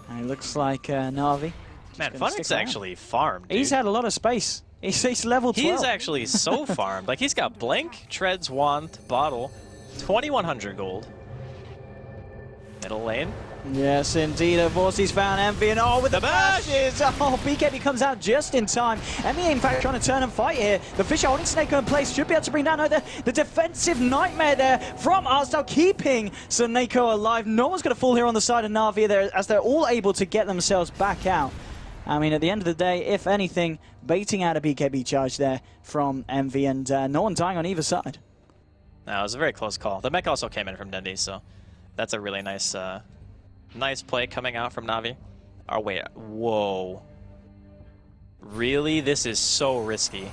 And it looks like Na'Vi. Man, Funic's actually farmed, dude. He's had a lot of space. He's level 12. He's actually so farmed. Like, he's got Blink, Treads, Wand, Bottle, 2,100 gold. Middle lane. Yes, indeed. Vorsty's found Envy, and with the bashes! BKB comes out just in time. Envy, in fact, trying to turn and fight here. The Fisher holding Snake in place should be able to bring down the defensive nightmare there from Arsdale, keeping Soneko alive. No one's going to fall here on the side of Na'Vi there, as they're all able to get themselves back out. I mean, at the end of the day, if anything, baiting out a BKB charge there from Envy, and no one dying on either side. No, it was a very close call. The mech also came in from Dendy, so that's a really nice nice play coming out from Na'Vi. Oh, wait. Whoa. Really? This is so risky.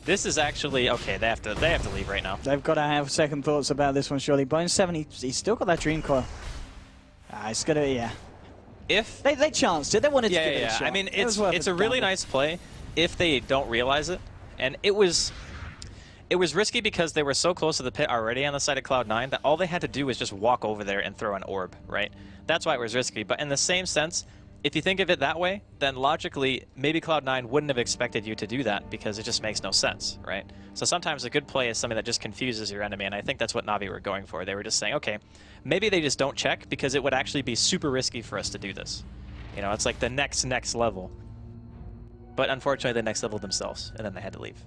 This is actually... Okay, they have to leave right now. They've got to have second thoughts about this one, surely. Bone7, he's still got that Dream Coil. It's gonna, yeah. If they chanced it, they wanted to give it a shot. I mean, it's a really nice play if they don't realize it, and it was risky because they were so close to the pit already on the side of Cloud9 that all they had to do was just walk over there and throw an orb, right? That's why it was risky. But in the same sense, if you think of it that way, then logically, maybe Cloud9 wouldn't have expected you to do that because it just makes no sense, right? So sometimes a good play is something that just confuses your enemy, and I think that's what Na'Vi were going for. They were just saying, okay, maybe they just don't check because it would actually be super risky for us to do this. You know, it's like the next level. But unfortunately, they next leveled themselves, and then they had to leave.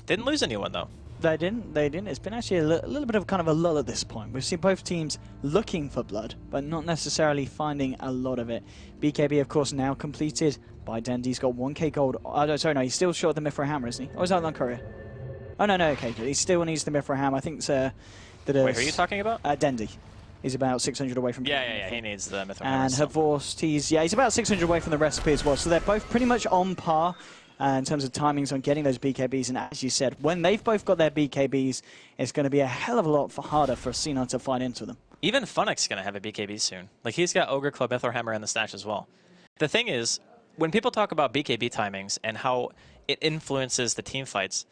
Didn't lose anyone, though. They didn't. It's been actually a little bit of kind of a lull at this point. We've seen both teams looking for blood, but not necessarily finding a lot of it. BKB, of course, now completed by Dendy. He's got 1k gold. Oh, sorry, no, he's still short of the Mithril Hammer, isn't he? Or is that on Courier? Oh, no, okay. He still needs the Mithril Hammer. I think that Wait, who are you talking about? Dendy. He's about 600 away from... Yeah, he needs the Mithril Hammer. And Havorst, he's about 600 away from the recipe as well. So they're both pretty much on par. In terms of timings on getting those BKBs, and as you said, when they've both got their BKBs, it's going to be a hell of a lot harder for C9 to fight into them. Even Funnick's going to have a BKB soon. Like, he's got Ogre Club Mithril Hammer in the stash as well. The thing is, when people talk about BKB timings and how it influences the team fights,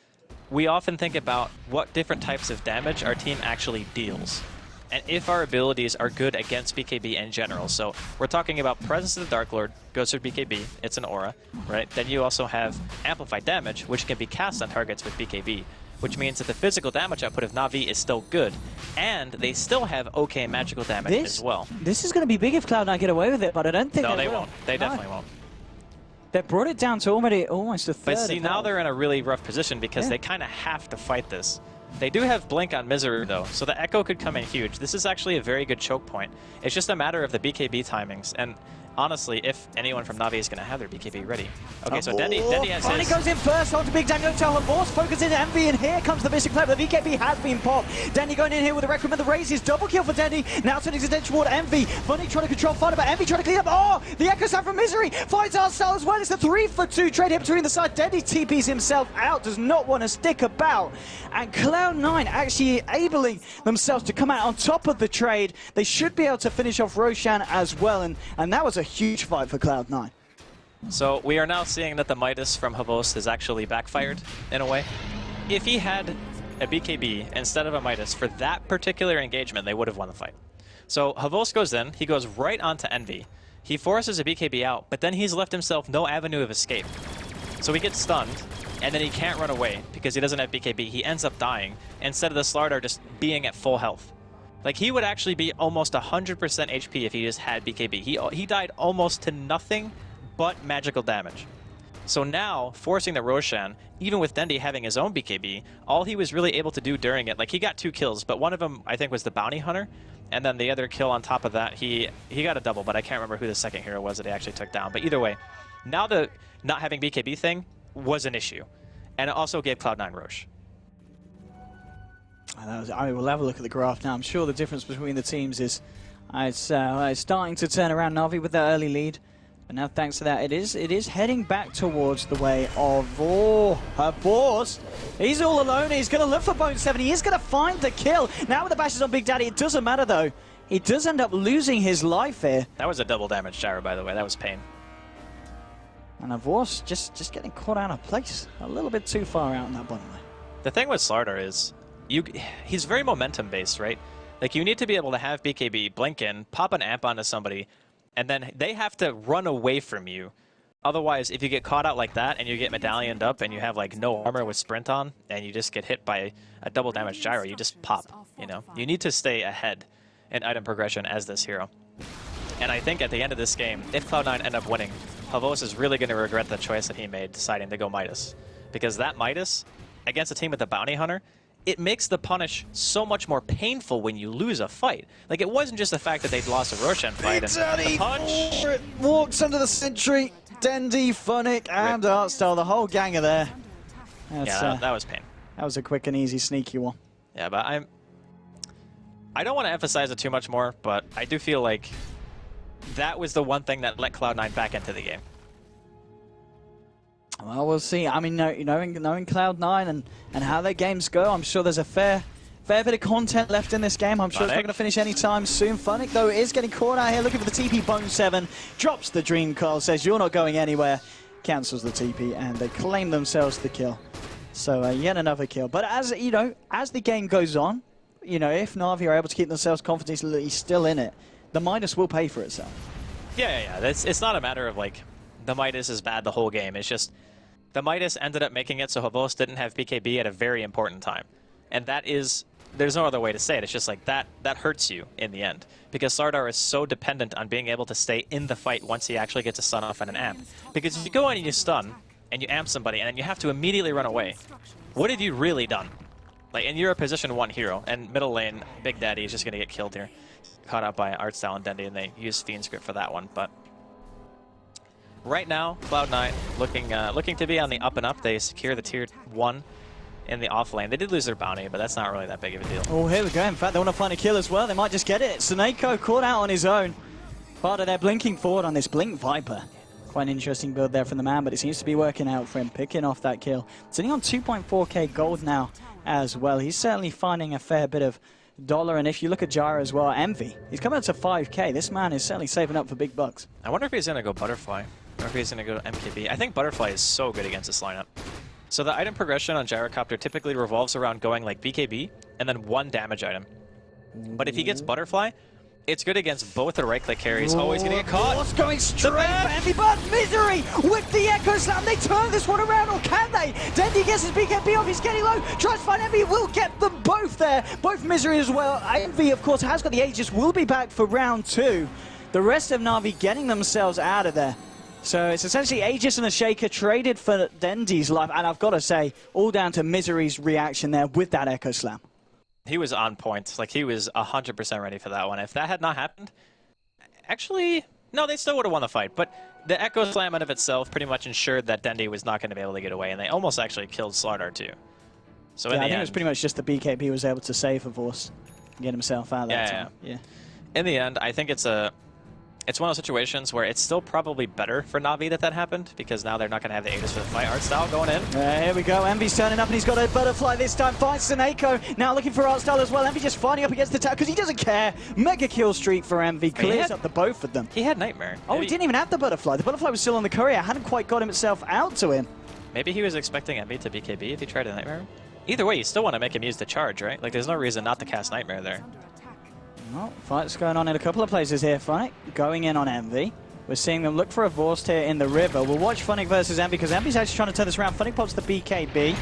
we often think about what different types of damage our team actually deals. And if our abilities are good against BKB in general. So we're talking about Presence of the Dark Lord goes through BKB, it's an aura, right? Then you also have Amplified Damage, which can be cast on targets with BKB, which means that the physical damage output of Na'Vi is still good, and they still have okay magical damage as well. This is going to be big if Cloud9 get away with it, but I don't think they won't. They definitely won't. They brought it down to almost a third. But see, now they're in a really rough position because they kind of have to fight this. They do have Blink on Misery, though, so the Echo could come in huge. This is actually a very good choke point. It's just a matter of the BKB timings, and honestly, if anyone from Na'Vi is going to have their BKB ready. Okay, so Dendy has Finally goes in first onto Big Danny, to Havorst, focus in Envy, and here comes the missing player. The BKB has been popped. Dendy going in here with the Requiem and the raises. Double kill for Dendy. Now turning his attention toward Envy. Funny trying to control Fighter, but Envy trying to clean up. Oh, the Echo Sound from Misery. Finds Arstyle as well. It's a 3-for-2 trade here between the side. Dendy TPs himself out, does not want to stick about. And Cloud9 actually enabling themselves to come out on top of the trade. They should be able to finish off Roshan as well, and that was a huge fight for Cloud9. So we are now seeing that the Midas from Havorst is actually backfired in a way. If he had a BKB instead of a Midas for that particular engagement, they would have won the fight. So Havorst goes in, he goes right onto Envy. He forces a BKB out, but then he's left himself no avenue of escape. So he gets stunned, and then he can't run away because he doesn't have BKB. He ends up dying instead of the Slardar just being at full health. Like, he would actually be almost 100% HP if he just had BKB. He died almost to nothing but magical damage. So now, forcing the Roshan, even with Dendy having his own BKB, all he was really able to do during it, like, he got 2 kills, but one of them, I think, was the Bounty Hunter, and then the other kill on top of that, he got a double, but I can't remember who the second hero was that he actually took down. But either way, now the not having BKB thing was an issue, and it also gave Cloud9 Roche. I mean, we'll have a look at the graph now. I'm sure the difference between the teams is it's starting to turn around. Na'Vi with that early lead, but now thanks to that, it is heading back towards the way of Havorst. He's all alone. He's going to look for Bone 7. He is going to find the kill. Now with the bashes on Big Daddy, it doesn't matter though. He does end up losing his life here. That was a double damage gyro, by the way. That was pain. And Havorst just getting caught out of place. A little bit too far out in that bottom lane. The thing with Slardar is, he's very momentum based, right? Like, you need to be able to have BKB, blink in, pop an amp onto somebody, and then they have to run away from you. Otherwise, if you get caught out like that and you get medallioned up and you have like no armor with sprint on and you just get hit by a double damage gyro, you just pop, you know? You need to stay ahead in item progression as this hero. And I think at the end of this game, if Cloud9 end up winning, Havorst is really going to regret the choice that he made deciding to go Midas. Because that Midas, against a team with a Bounty Hunter, it makes the punish so much more painful when you lose a fight. Like, it wasn't just the fact that they'd lost a Roshan fight and the punch. Walks under the sentry. Dendy, Funnick, and Artstyle, the whole gang are there. Yeah, that was pain. That was a quick and easy, sneaky one. Yeah, but I don't want to emphasize it too much more, but I do feel like that was the one thing that let Cloud9 back into the game. Well, we'll see. I mean, knowing Cloud9 and how their games go, I'm sure there's a fair fair bit of content left in this game. I'm sure it's not going to finish anytime soon. Funnick, though, is getting caught out here looking for the TP. Bone 7 drops the Dream Coil, says you're not going anywhere, cancels the TP, and they claim themselves the kill. So yet another kill. But as you know, as the game goes on, you know, if Na'Vi are able to keep themselves confidently still in it, the Midas will pay for itself. Yeah. It's not a matter of like the Midas is bad the whole game. It's just the Midas ended up making it so Havos didn't have BKB at a very important time. And that is, there's no other way to say it. It's just like that hurts you in the end. Because Slardar is so dependent on being able to stay in the fight once he actually gets a stun off and an amp. Because if you go in and you stun, and you amp somebody, and then you have to immediately run away, what have you really done? Like, and you're a position 1 hero, and middle lane, Big Daddy is just going to get killed here. Caught up by Artstyle and Dendy, and they use Fiend Script for that one. But right now, Cloud9 looking to be on the up and up. They secure the tier 1 in the off lane. They did lose their bounty, but that's not really that big of a deal. Oh, here we go. In fact, they want to find a kill as well. They might just get it. Suneko caught out on his own. Part of their blinking forward on this Blink Viper. Quite an interesting build there from the man, but it seems to be working out for him, picking off that kill. Sitting on 2.4k gold now as well. He's certainly finding a fair bit of dollar, and if you look at Jara as well, Envy, he's coming up to 5k. This man is certainly saving up for big bucks. I wonder if he's going to go Butterfly, or if he's going to go MKB. I think Butterfly is so good against this lineup. So the item progression on Gyrocopter typically revolves around going like BKB, and then 1 damage item. But if he gets Butterfly, it's good against both the right-click carries. Always going to get caught. What's going straight for Envy, but Misery with the Echo Slam. They turn this one around, or can they? Dendy gets his BKB off. He's getting low. Tries to find Envy. Will get them both there. Both Misery as well. Envy, of course, has got the Aegis. Will be back for round 2. The rest of Na'Vi getting themselves out of there. So it's essentially Aegis and a Shaker traded for Dendy's life. And I've got to say, all down to Misery's reaction there with that Echo Slam. He was on point. Like, he was 100% ready for that one. If that had not happened, actually, no, they still would have won the fight. But the Echo Slam out of itself pretty much ensured that Dendy was not going to be able to get away, and they almost actually killed Slardar too. So yeah, I think it was pretty much just the BKB he was able to save for Vorst and get himself out that time. Yeah. In the end, I think it's one of those situations where it's still probably better for Na'Vi that happened, because now they're not going to have the Aegis for the fight. Artstyle going in. Here we go. Envy's turning up, and he's got a Butterfly this time. Finds Suneko. Now looking for Artstyle as well. Envy just fighting up against the tower because he doesn't care. Mega kill streak for Envy. Clears up the both of them. He had Nightmare. Oh, he didn't even have the Butterfly. The Butterfly was still on the courier. Hadn't quite got himself out to him. Maybe he was expecting Envy to BKB if he tried a Nightmare. Either way, you still want to make him use the charge, right? Like, there's no reason not to cast Nightmare there. Well, fights going on in a couple of places here. Funnick going in on Envy. We're seeing them look for a Vorst here in the river. We'll watch Funnick versus Envy, because Envy's actually trying to turn this around. Funnick pops the BKB.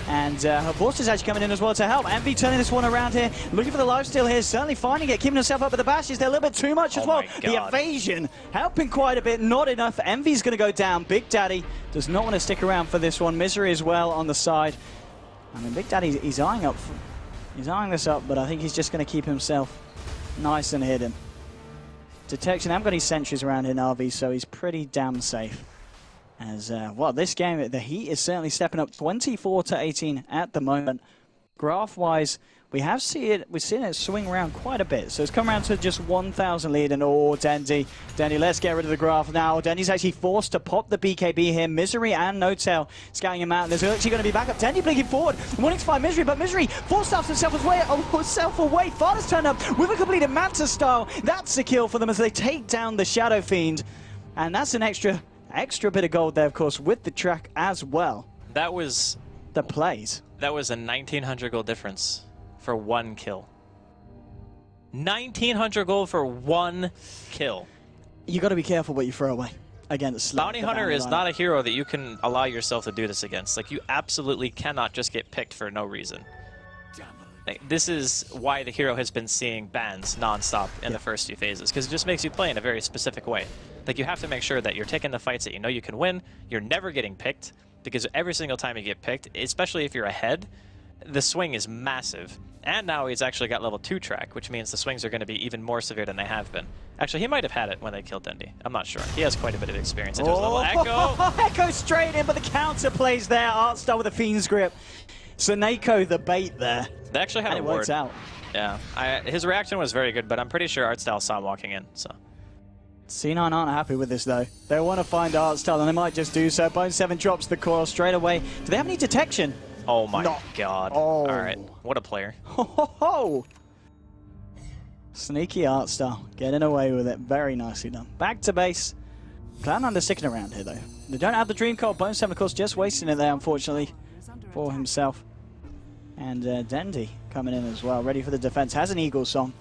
And her Vorst is actually coming in as well to help. Envy turning this one around here. Looking for the lifesteal here. Certainly finding it. Keeping himself up with the bashes. They're a little bit too much as well. The evasion helping quite a bit. Not enough. Envy's going to go down. Big Daddy does not want to stick around for this one. Misery as well on the side. I mean, Big Daddy, he's eyeing up. He's eyeing this up, but I think he's just going to keep himself nice and hidden. Detection, I haven't got any sentries around in RV, so he's pretty damn safe. As, well, this game, the heat is certainly stepping up 24-18 at the moment. Graph-wise, we've seen it swing around quite a bit. So it's come around to just 1,000 lead, and Dendy, let's get rid of the graph now. Dendy's actually forced to pop the BKB here. Misery and No-Tail scouting him out. And there's actually going to be backup. Dendy blinking forward, wanting to find Misery, but Misery forced himself away. Father's turned up with a completed Manta style. That's a kill for them as they take down the Shadow Fiend. And that's an extra bit of gold there, of course, with the track as well. That was the plays. That was a 1,900 gold difference for 1 kill. 1,900 gold for 1 kill. You got to be careful what you throw away against. Bounty Hunter is not a hero that you can allow yourself to do this against. Like, you absolutely cannot just get picked for no reason. Like, this is why the hero has been seeing bans non-stop in the first few phases, because it just makes you play in a very specific way. Like, you have to make sure that you're taking the fights that you know you can win. You're never getting picked, because every single time you get picked, especially if you're ahead, the swing is massive. And now he's actually got level 2 track, which means the swings are going to be even more severe than they have been. Actually, he might have had it when they killed Dendy. I'm not sure. He has quite a bit of experience into his level. Echo! Echo straight in, but the counter plays there. Artstyle with a Fiend's Grip. Suneko the bait there. They actually had and a it ward. works out. Yeah, his reaction was very good, but I'm pretty sure Artstyle saw him walking in, so. C9 aren't happy with this, though. They want to find Artstyle, and they might just do so. Bone 7 drops the coil straight away. Do they have any detection? Oh my No. god. Oh. Alright, what a player. Ho, ho, ho. Sneaky art style, getting away with it. Very nicely done. Back to base. Cloud9 they're sticking around here though. They don't have the dream card. Bone7 of course just wasting it there unfortunately for himself. And Dendy coming in as well, ready for the defense. Has an Eagle song.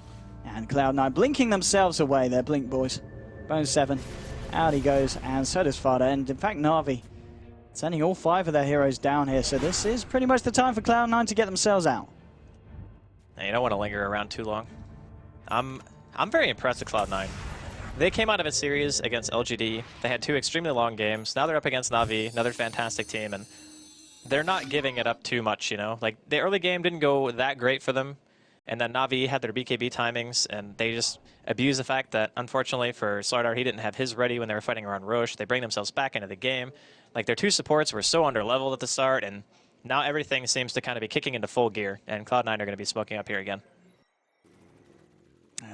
And Cloud9 blinking themselves away. They're blink boys. Bone7, out he goes, and so does Fada. And in fact Na'Vi sending all 5 of their heroes down here. So this is pretty much the time for Cloud9 to get themselves out. Now, you don't want to linger around too long. I'm very impressed with Cloud9. They came out of a series against LGD. They had 2 extremely long games. Now they're up against Na'Vi, another fantastic team, and they're not giving it up too much, you know? Like, the early game didn't go that great for them, and then Na'Vi had their BKB timings, and they just abused the fact that, unfortunately for Slardar, he didn't have his ready when they were fighting around Roche. They bring themselves back into the game. Like, their 2 supports were so under-leveled at the start, and now everything seems to kind of be kicking into full gear, and Cloud9 are going to be smoking up here again.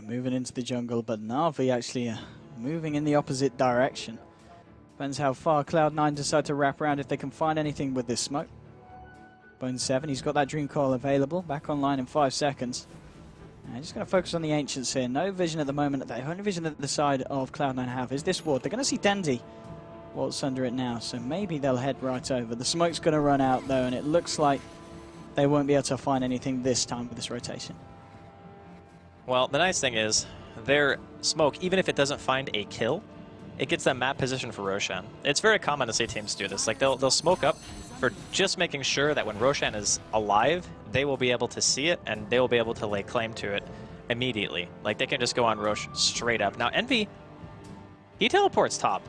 Moving into the jungle, but Na'Vi actually moving in the opposite direction. Depends how far Cloud9 decide to wrap around if they can find anything with this smoke. Bone7, he's got that Dream Coil available, back online in 5 seconds. Just going to focus on the Ancients here. No vision at the moment. The only vision that the side of Cloud9 have is this ward. They're going to see Dendy waltz under it now, so maybe they'll head right over. The smoke's going to run out though, and it looks like they won't be able to find anything this time with this rotation. Well, the nice thing is, their smoke, even if it doesn't find a kill, it gets them map position for Roshan. It's very common to see teams do this. Like, they'll smoke up for just making sure that when Roshan is alive, they will be able to see it, and they will be able to lay claim to it immediately. Like, they can just go on Roche straight up. Now, Envy, he teleports top.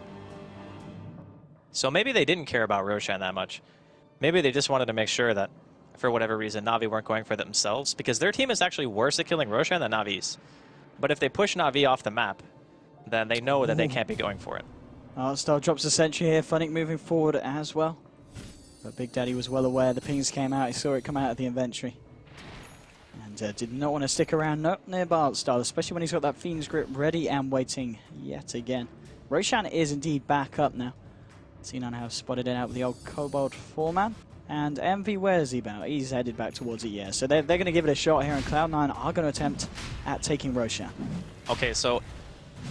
So maybe they didn't care about Roshan that much. Maybe they just wanted to make sure that, for whatever reason, Na'Vi weren't going for themselves, because their team is actually worse at killing Roshan than Na'Vi's. But if they push Na'Vi off the map, then they know that they can't be going for it. Artstar drops a sentry here, Funnick moving forward as well. But Big Daddy was well aware, the pings came out, he saw it come out of the inventory. And did not want to stick around near Artstar, especially when he's got that Fiend's Grip ready and waiting yet again. Roshan is indeed back up now. C9 have spotted it out with the old Kobold 4-man. And MV, where's he about? He's headed back towards it, yeah. So they're going to give it a shot here, and Cloud9 are going to attempt at taking Roshan. Okay, so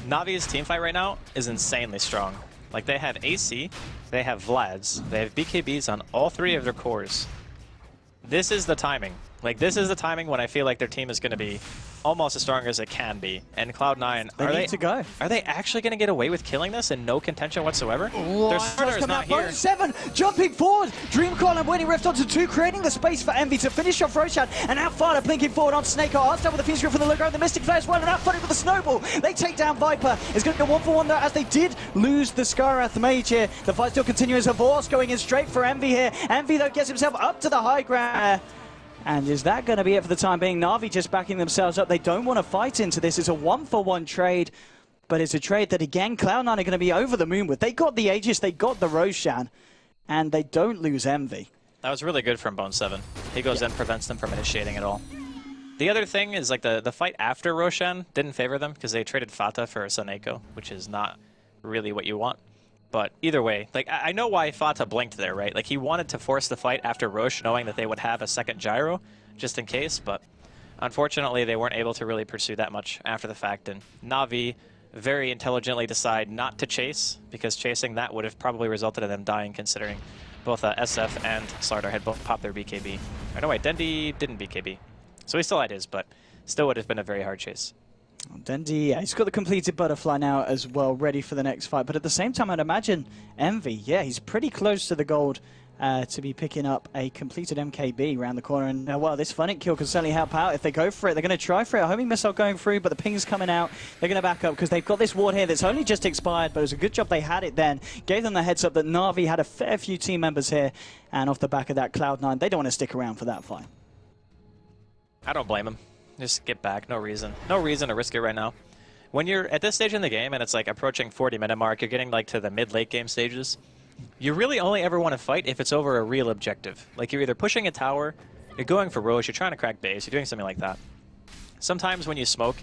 Navi's teamfight right now is insanely strong. Like, they have AC, they have Vlads, they have BKBs on all 3 of their cores. This is the timing. Like, this is the timing when I feel like their team is going to be almost as strong as it can be. And Cloud9, are they actually going to get away with killing this and no contention whatsoever? Their starter is not here. Bone7 jumping forward. Dream Coil and waiting Rift onto 2, creating the space for Envy to finish off Roshan. And now Fada blinking forward on Snake. Artstar with the Fiend's Grip from the look over the Mystic Flare as well. And now Funny with the Snowball. They take down Viper. It's going to go 1-for-1 though, as they did lose the Skarath Mage here. The fight still continues. Vorce going in straight for Envy here. Envy though gets himself up to the high ground. And is that going to be it for the time being? Na'Vi just backing themselves up. They don't want to fight into this. It's a 1-for-1 trade, but it's a trade that, again, Cloud9 are going to be over the moon with. They got the Aegis, they got the Roshan, and they don't lose Envy. That was really good from Bone7. He goes in, prevents them from initiating it all. The other thing is, like, the fight after Roshan didn't favor them because they traded Fata for Saneko, which is not really what you want. But either way, like, I know why Fata blinked there, right? Like, he wanted to force the fight after Roche, knowing that they would have a second gyro, just in case, but unfortunately they weren't able to really pursue that much after the fact, and Na'Vi very intelligently decide not to chase, because chasing that would have probably resulted in them dying, considering both SF and Slardar had both popped their BKB. Or no, wait, Dendy didn't BKB. So he still had his, but still would have been a very hard chase. Dendy, yeah, he's got the completed butterfly now as well, ready for the next fight. But at the same time, I'd imagine Envy, yeah, he's pretty close to the gold to be picking up a completed MKB around the corner. And, well, this Funnick kill can certainly help out. If they go for it, they're going to try for it. A homing missile going through, but the ping's coming out. They're going to back up because they've got this ward here that's only just expired, but it was a good job they had it then. Gave them the heads up that Na'Vi had a fair few team members here. And off the back of that, Cloud9, they don't want to stick around for that fight. I don't blame him. Just get back, no reason. No reason to risk it right now. When you're at this stage in the game and it's like approaching 40-minute mark, you're getting like to the mid-late game stages, you really only ever want to fight if it's over a real objective. Like, you're either pushing a tower, you're going for Roche, you're trying to crack base, you're doing something like that. Sometimes when you smoke,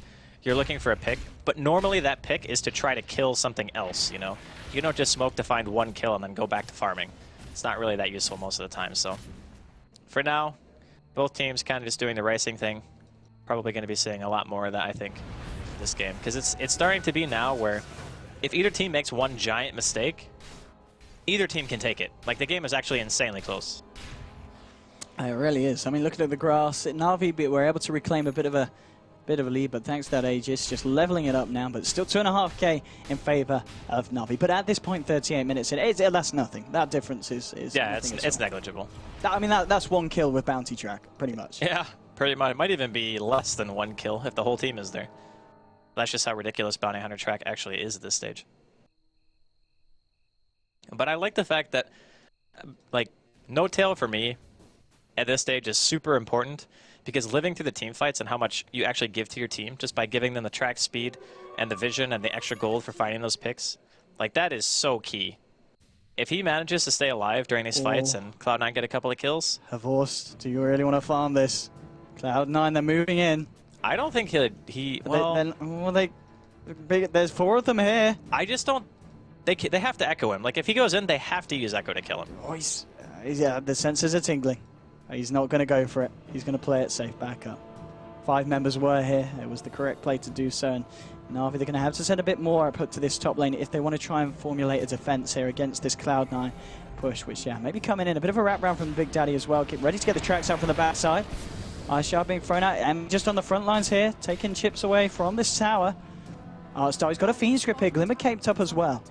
you're looking for a pick, but normally that pick is to try to kill something else, you know? You don't just smoke to find one kill and then go back to farming. It's not really that useful most of the time, so for now, both teams kind of just doing the racing thing. Probably going to be seeing a lot more of that, I think, this game. Because it's starting to be now where if either team makes one giant mistake, either team can take it. Like, the game is actually insanely close. It really is. I mean, looking at the grass, Na'Vi were able to reclaim a bit of a lead, but thanks to that Aegis, just leveling it up now, but still 2.5k in favor of Na'Vi. But at this point, 38 minutes in, that's nothing. That difference is yeah, it's negligible. I mean, that's one kill with bounty track, pretty much. Yeah, pretty much. It might even be less than one kill if the whole team is there. That's just how ridiculous bounty hunter track actually is at this stage. But I like the fact that, like, no tail for me at this stage is super important, because living through the team fights and how much you actually give to your team just by giving them the track speed and the vision and the extra gold for finding those picks, like, that is so key. If he manages to stay alive during these fights and Cloud9 get a couple of kills... Horst, do you really want to farm this? Cloud9, they're moving in. I don't think there's 4 of them here. I just don't... They have to echo him. Like, if he goes in, they have to use echo to kill him. Oh, yeah, the sensors are tingling. He's not going to go for it. He's going to play it safe back up. 5 members were here. It was the correct play to do so. And Na'Vi, they're going to have to send a bit more up to this top lane if they want to try and formulate a defense here against this Cloud9 push, which, yeah, maybe coming in. A bit of a wrap round from the Big Daddy as well. Get ready to get the tracks out from the backside. Ice Shard being thrown out. And just on the front lines here, taking chips away from this tower. Artstar, he's got a Fiend Script here. Glimmer caped up as well.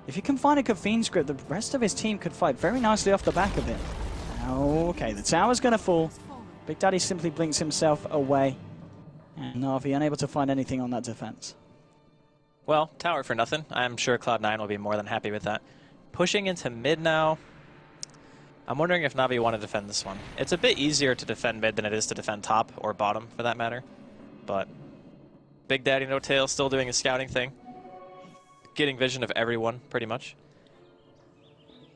If you can find a good Fiend Script, the rest of his team could fight very nicely off the back of it. Okay, the tower's going to fall. Big Daddy simply blinks himself away. And Na'Vi unable to find anything on that defense. Well, tower for nothing. I'm sure Cloud9 will be more than happy with that. Pushing into mid now. I'm wondering if Na'Vi want to defend this one. It's a bit easier to defend mid than it is to defend top or bottom, for that matter. But Big Daddy No Tail still doing his scouting thing. Getting vision of everyone, pretty much.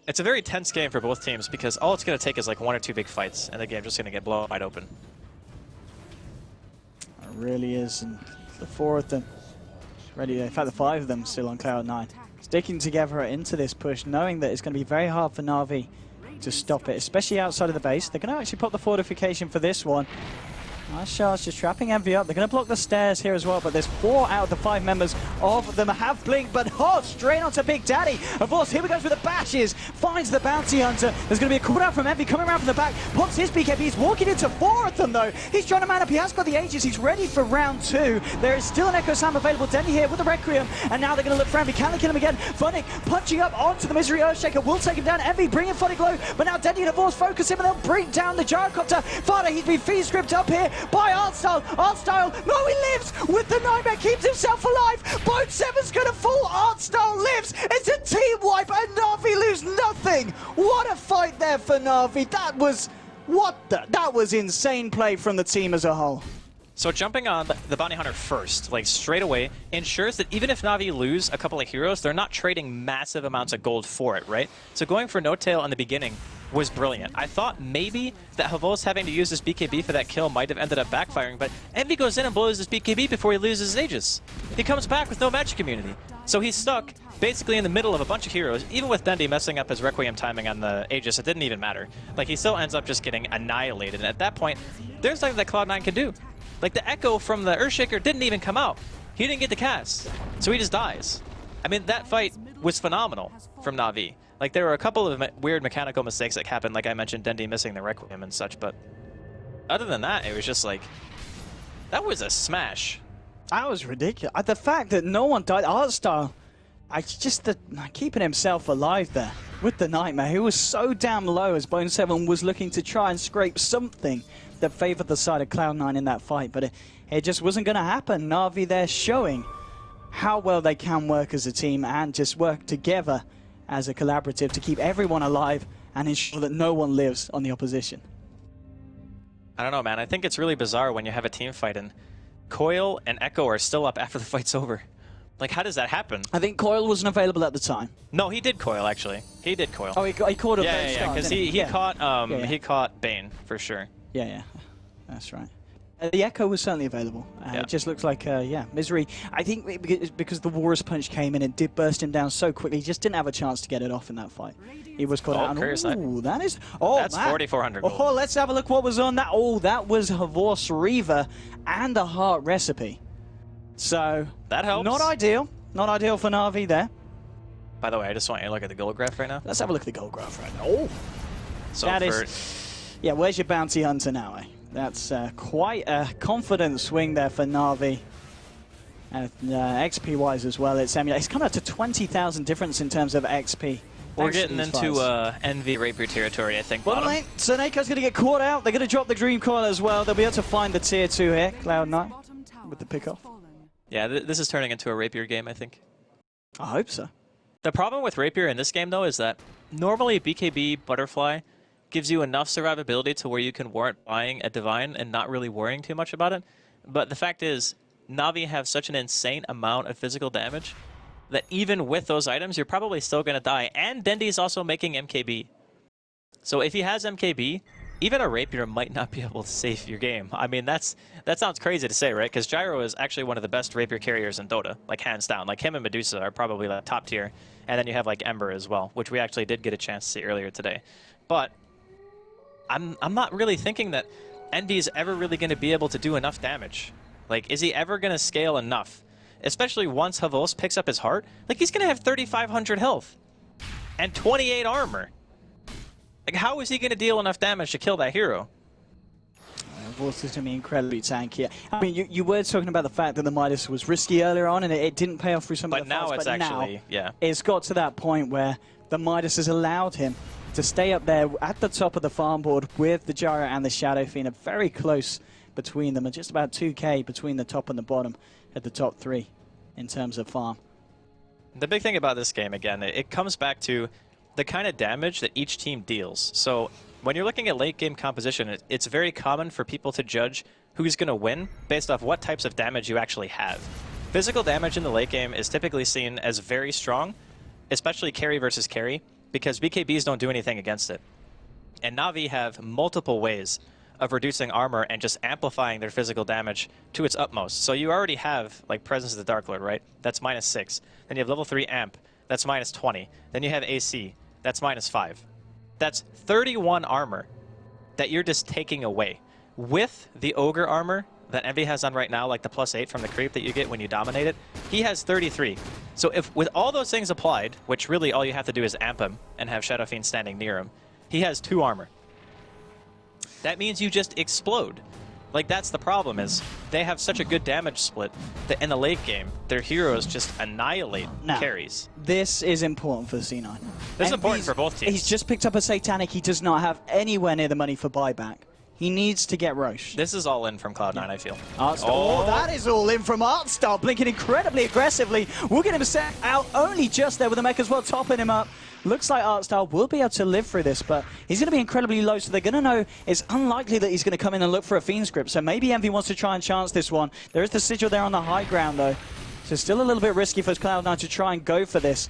It's a very tense game for both teams because all it's going to take is like 1 or 2 big fights, and the game's just going to get blown wide open. It really is, and the 4 of them ready. In fact, the 5 of them still on Cloud9, sticking together into this push, knowing that it's going to be very hard for Na'Vi to stop it, especially outside of the base. They're going to actually pop the fortification for this one. Nice shots, just trapping Envy up. They're going to block the stairs here as well, but there's 4 out of the 5 members of them have blinked, but straight onto Big Daddy. Of course, here we go for the bashes. Finds the bounty hunter. There's going to be a cooldown from Envy coming around from the back. Pops his BKB. He's walking into 4 of them, though. He's trying to man up. He has got the Aegis. He's ready for round 2. There is still an Echo Slam available. Denny here with the Requiem, and now they're going to look for Envy. Can they kill him again? Funnick punching up onto the Misery Earthshaker. Will take him down. Envy bringing Funnick low, but now Denny and Divorce focus him, and they'll bring down the Gyrocopter. Fada, he's been Fiend Script up here by Artstyle. Artstyle, no, he lives with the Nightmare, keeps himself alive. Bone 7's gonna fall. Artstyle lives. It's a team wipe, and Na'Vi lose nothing. What a fight there for Na'Vi. That was insane play from the team as a whole. So jumping on the Bounty Hunter first, like straight away, ensures that even if Na'Vi lose a couple of heroes, they're not trading massive amounts of gold for it, right? So going for No Tail in the beginning was brilliant. I thought maybe that Havos having to use his BKB for that kill might have ended up backfiring, but Envy goes in and blows his BKB before he loses his Aegis. He comes back with no magic immunity. So he's stuck basically in the middle of a bunch of heroes. Even with Dendi messing up his Requiem timing on the Aegis, it didn't even matter. Like, he still ends up just getting annihilated, and at that point, there's something that Cloud9 can do. Like, the Echo from the Earthshaker didn't even come out. He didn't get the cast, so he just dies. I mean, that fight was phenomenal from Na'Vi. Like, there were a couple of weird mechanical mistakes that happened, like I mentioned, Dendi missing the Requiem and such, but other than that, it was just like, that was a smash. That was ridiculous. The fact that no one died, Artstyle, keeping himself alive there with the Nightmare. He was so damn low as Bone 7 was looking to try and scrape something that favored the side of Cloud9 in that fight, but it just wasn't going to happen. Na'Vi there showing how well they can work as a team and just work together as a collaborative to keep everyone alive and ensure that no one lives on the opposition. I don't know, man. I think it's really bizarre when you have a team fight and Coil and Echo are still up after the fight's over. Like, how does that happen? I think Coil wasn't available at the time. No, he did Coil, actually. He did Coil. Oh, he caught him. Yeah, because he caught Bane, for sure. Yeah, that's right. The Echo was certainly available. It just looks like, Misery. I think because the Walrus Punch came in, it did burst him down so quickly. He just didn't have a chance to get it off in that fight. He was caught out. Ooh, that is... Oh, that's 4,400 gold. Oh, let's have a look what was on that. Oh, that was Havor's Reaver and a Heart Recipe. So... That helps. Not ideal. Not ideal for Na'Vi there. By the way, I just want you to look at the gold graph right now. Let's have a look at the gold graph right now. Oh! So that is... Yeah, where's your Bounty Hunter now, eh? That's quite a confident swing there for Na'Vi. XP-wise as well, it's coming up to 20,000 difference in terms of XP. We're getting into Envy Rapier territory, I think. Well, mate, Seneca's going to get caught out. They're going to drop the Dream Coil as well. They'll be able to find the Tier 2 here, Cloud9, with the pick-off. Yeah, this is turning into a Rapier game, I think. I hope so. The problem with Rapier in this game, though, is that normally BKB Butterfly gives you enough survivability to where you can warrant buying a Divine and not really worrying too much about it. But the fact is, Na'Vi have such an insane amount of physical damage that even with those items, you're probably still going to die. And Dendy's also making MKB. So if he has MKB, even a Rapier might not be able to save your game. I mean, that sounds crazy to say, right? Because Gyro is actually one of the best Rapier carriers in Dota, like hands down. Like him and Medusa are probably like top tier. And then you have like Ember as well, which we actually did get a chance to see earlier today. But I'm not really thinking that Envy is ever really going to be able to do enough damage. Like, is he ever going to scale enough? Especially once Havos picks up his heart. Like, he's going to have 3,500 health and 28 armor. Like, how is he going to deal enough damage to kill that hero? Havos is going to be incredibly tanky. I mean, you were talking about the fact that the Midas was risky earlier on, and it didn't pay off through some of the fights. But now it's actually, yeah. It's got to that point where the Midas has allowed him to stay up there at the top of the farm board with the Gyro and the Shadow Fiend, very close between them, and just about 2k between the top and the bottom at the top three in terms of farm. The big thing about this game, again, it comes back to the kind of damage that each team deals. So when you're looking at late game composition, it's very common for people to judge who's going to win based off what types of damage you actually have. Physical damage in the late game is typically seen as very strong, especially carry versus carry, because BKBs don't do anything against it. And Na'Vi have multiple ways of reducing armor and just amplifying their physical damage to its utmost. So you already have like Presence of the Dark Lord, right? That's -6. Then you have level 3 Amp, that's -20. Then you have AC, that's -5. That's 31 armor that you're just taking away. With the Ogre armor that Envy has on right now, like the +8 from the creep that you get when you dominate it, he has 33. So if with all those things applied, which really all you have to do is amp him and have Shadow Fiend standing near him, he has 2 armor. That means you just explode. Like, that's the problem, is they have such a good damage split that in the late game, their heroes just annihilate carries. This is important for C9. This is important for both teams. He's just picked up a Satanic. He does not have anywhere near the money for buyback. He needs to get Roche. This is all in from Cloud9, I feel. Artstar. Oh, that is all in from Artstar, blinking incredibly aggressively. We'll get him set out only just there with the mech as well, topping him up. Looks like Artstar will be able to live through this, but he's going to be incredibly low, so they're going to know it's unlikely that he's going to come in and look for a Fiend script. So maybe Envy wants to try and chance this one. There is the Sigil there on the high ground, though. So still a little bit risky for Cloud9 to try and go for this,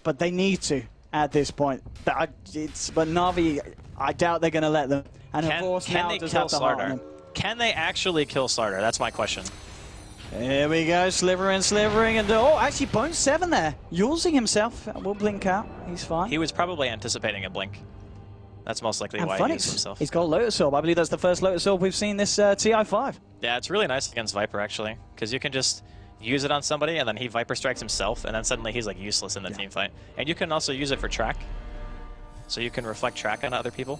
but they need to at this point. But Na'Vi, I doubt they're going to let them. And can they kill Slardar? Can they actually kill Slardar? That's my question. Here we go, slivering, and oh, actually Bone 7 there, using himself. Will blink out. He's fine. He was probably anticipating a blink. That's most likely why he used himself. He's got Lotus Orb. I believe that's the first Lotus Orb we've seen this TI5. Yeah, it's really nice against Viper actually, because you can just use it on somebody and then he Viper strikes himself, and then suddenly he's like useless in the team fight. And you can also use it for track, so you can reflect track on other people.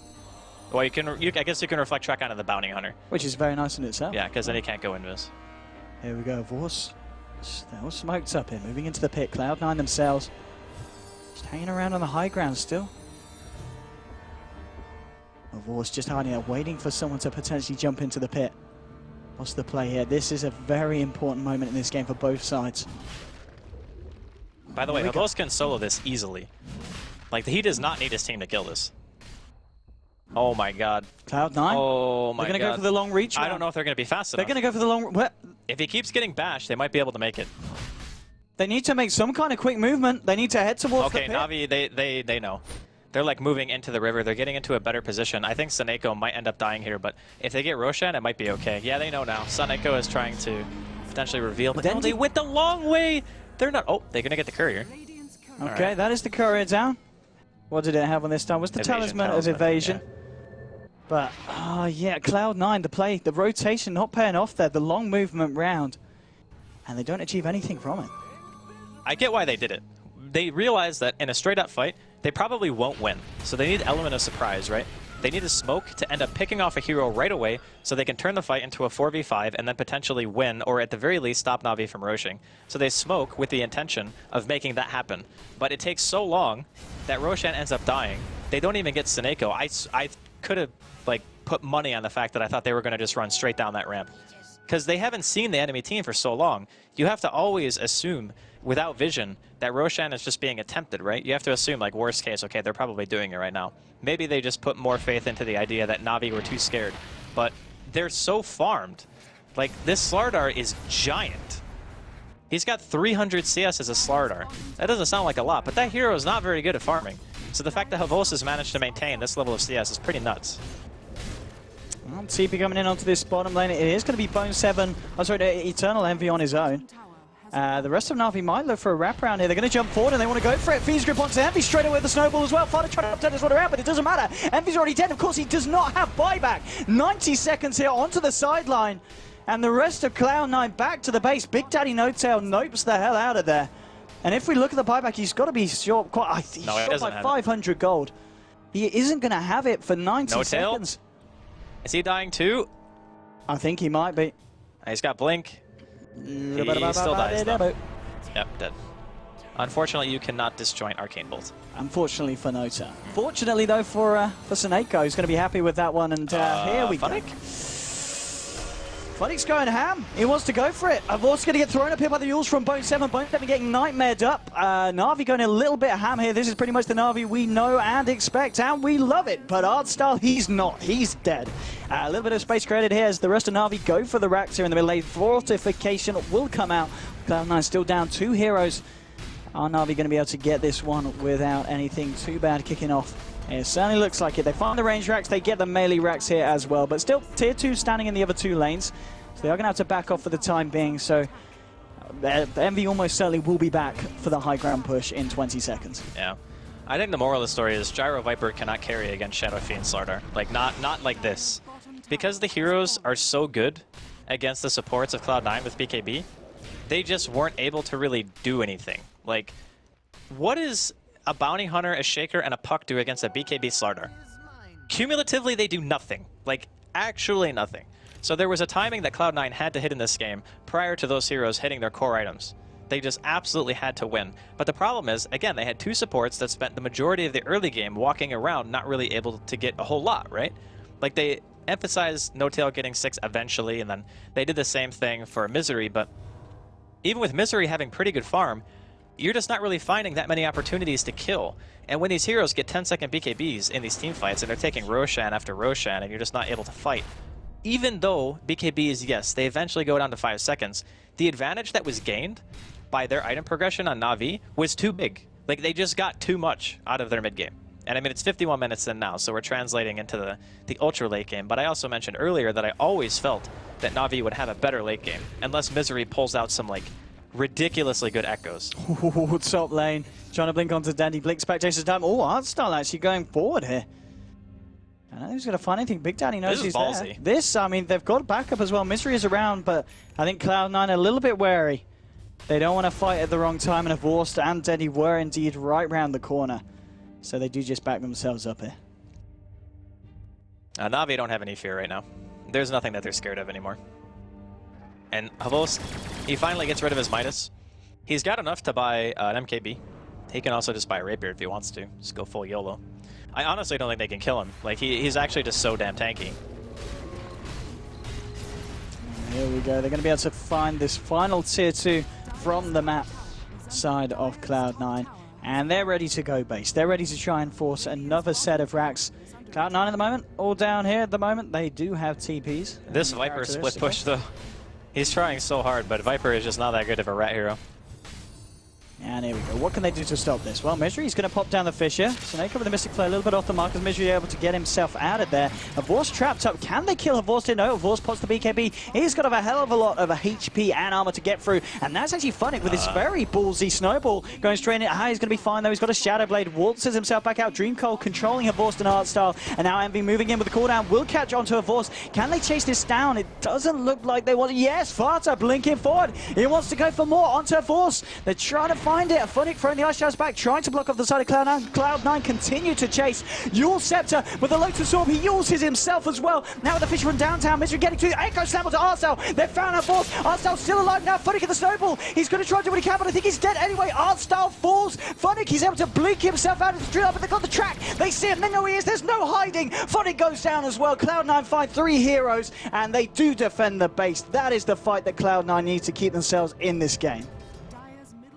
Well, I guess you can reflect track onto the Bounty Hunter. Which is very nice in itself. Yeah, because then he can't go invis. Here we go, Vorce. Still smoked up here, moving into the pit. Cloud9 themselves. Just hanging around on the high ground still. Vorce just hiding there, waiting for someone to potentially jump into the pit. What's the play here? This is a very important moment in this game for both sides. By the way, Havos can solo this easily. Like, he does not need his team to kill this. Oh my god. Cloud9? Oh my god. They're going to go for the long reach. I don't know if they're going to be fast enough. They're going to go for the long... What? If he keeps getting bashed, they might be able to make it. They need to make some kind of quick movement. They need to head towards the pit. Okay, Na'Vi, they know. They're like moving into the river. They're getting into a better position. I think Saneko might end up dying here, but if they get Roshan, it might be okay. Yeah, they know now. Saneko is trying to potentially reveal, but then they went the long way. They're not. Oh, they're going to get the courier. Okay, right. That is the courier down. What did it have on this time? Was the talisman of evasion. Yeah. But, oh yeah, Cloud9, the rotation not paying off there, the long movement round. And they don't achieve anything from it. I get why they did it. They realize that in a straight-up fight, they probably won't win. So they need element of surprise, right? They need a smoke to end up picking off a hero right away so they can turn the fight into a 4v5 and then potentially win, or at the very least stop Na'Vi from rushing. So they smoke with the intention of making that happen. But it takes so long that Roshan ends up dying. They don't even get Saneko. I could have like put money on the fact that I thought they were going to just run straight down that ramp. Because they haven't seen the enemy team for so long. You have to always assume, without vision, that Roshan is just being attempted, right? You have to assume, like, worst case, okay, they're probably doing it right now. Maybe they just put more faith into the idea that Na'Vi were too scared. But they're so farmed. Like, this Slardar is giant. He's got 300 CS as a Slardar. That doesn't sound like a lot, but that hero is not very good at farming. So the fact that Havos has managed to maintain this level of CS is pretty nuts. Well, TP coming in onto this bottom lane. It is going to be Bone 7. Oh, sorry, Eternal Envy on his own. The rest of Na'Vi might look for a wraparound here. They're going to jump forward and they want to go for it. Fiend's Grip onto Envy straight away with the snowball as well. Fighter trying to turn this one around, but it doesn't matter. Envy's already dead. Of course, he does not have buyback. 90 seconds here onto the sideline. And the rest of Cloud9 back to the base. Big Daddy No Tail nopes the hell out of there. And if we look at the buyback, he's got to be short. He's short by 500 gold. He isn't going to have it for 90 seconds. Is he dying too? I think he might be. He's got Blink. He still dies though. Yep, dead. Unfortunately, you cannot disjoint Arcane Bolt. Unfortunately for Nota. Fortunately though for Saneko, he's going to be happy with that one. And here we go. Funny's going ham. He wants to go for it. Avort's going to get thrown up here by the Yules from Bone 7. Bone 7 getting nightmared up. Na'Vi going a little bit ham here. This is pretty much the Na'Vi we know and expect, and we love it. But Artstyle, he's not. He's dead. A little bit of space created here as the rest of Na'Vi go for the racks here in the middle lane. Fortification will come out. Cloud9 still down 2 heroes. Are Na'Vi going to be able to get this one without anything too bad kicking off? It certainly looks like it. They find the range racks, they get the melee racks here as well, but still tier 2 standing in the other 2 lanes. So they are going to have to back off for the time being, so Envy almost certainly will be back for the high ground push in 20 seconds. Yeah. I think the moral of the story is Gyro Viper cannot carry against Shadow Fiend Slardar. Like, not like this. Because the heroes are so good against the supports of Cloud9 with BKB, they just weren't able to really do anything. Like, what is a Bounty Hunter, a Shaker, and a Puck do against a BKB Slardar? Cumulatively, they do nothing. Like, actually nothing. So there was a timing that Cloud9 had to hit in this game prior to those heroes hitting their core items. They just absolutely had to win. But the problem is, again, they had 2 supports that spent the majority of the early game walking around not really able to get a whole lot, right? Like, they emphasized No Tail getting 6 eventually, and then they did the same thing for Misery, but even with Misery having pretty good farm, you're just not really finding that many opportunities to kill. And when these heroes get 10-second BKBs in these team fights, and they're taking Roshan after Roshan, and you're just not able to fight, even though BKBs, yes, they eventually go down to 5 seconds, the advantage that was gained by their item progression on Na'Vi was too big. Like, they just got too much out of their mid game. And I mean, it's 51 minutes in now, so we're translating into the ultra late game. But I also mentioned earlier that I always felt that Na'Vi would have a better late game, unless Misery pulls out some, like, ridiculously good echoes. Ooh, top lane. Trying to blink onto Dandy. Blink spectators time. Oh, Artstyle actually going forward here. I don't think he's going to find anything. Big Daddy knows he's there. This, I mean, they've got backup as well. Misery is around, but I think Cloud9 a little bit wary. They don't want to fight at the wrong time, and Vorst and Denny were indeed right round the corner. So they do just back themselves up here. Na'Vi don't have any fear right now. There's nothing that they're scared of anymore. And Havos, he finally gets rid of his Midas. He's got enough to buy an MKB. He can also just buy a Rapier if he wants to. Just go full YOLO. I honestly don't think they can kill him. Like, he's actually just so damn tanky. Here we go. They're going to be able to find this final tier 2 from the map side of Cloud9. And they're ready to go base. They're ready to try and force another set of racks. Cloud9 at the moment, all down here at the moment. They do have TPs. This Viper split push, though. He's trying so hard, but Viper is just not that good of a rat hero. And here we go. What can they do to stop this? Well, Misery's going to pop down the Fissure. Snake with the Mystic Flare a little bit off the mark as Misery able to get himself out of there. Havorst trapped up. Can they kill Havorst? No, Havorst pots the BKB. He's got a hell of a lot of HP and armor to get through. And that's actually funny with this very ballsy snowball going straight in. He's going to be fine though. He's got a Shadow Blade. Waltzes himself back out. Dream Cold controlling Havorst and Artstyle. And now Envy moving in with the cooldown. Will catch onto Havorst. Can they chase this down? It doesn't look like they want it. Yes, Farta blinking forward. He wants to go for more onto Havorst. They're trying to find it. Funny throwing the Ice Shrouds back, trying to block off the side of Cloud9. Cloud9 continue to chase. Yule Scepter with the Lotus Orb. He uses himself as well. Now with the Fish from downtown, Misery getting to Echo Slam onto Artstyle. They've found our force. Artstyle's still alive now. Funnick at the snowball. He's going to try to do what he can, but I think he's dead anyway. Artstyle falls. Funnick, he's able to blink himself out of the drill, but they've got the track. They see him. They know he is. There's no hiding. Funnick goes down as well. Cloud9 find 3 heroes, and they do defend the base. That is the fight that Cloud9 needs to keep themselves in this game.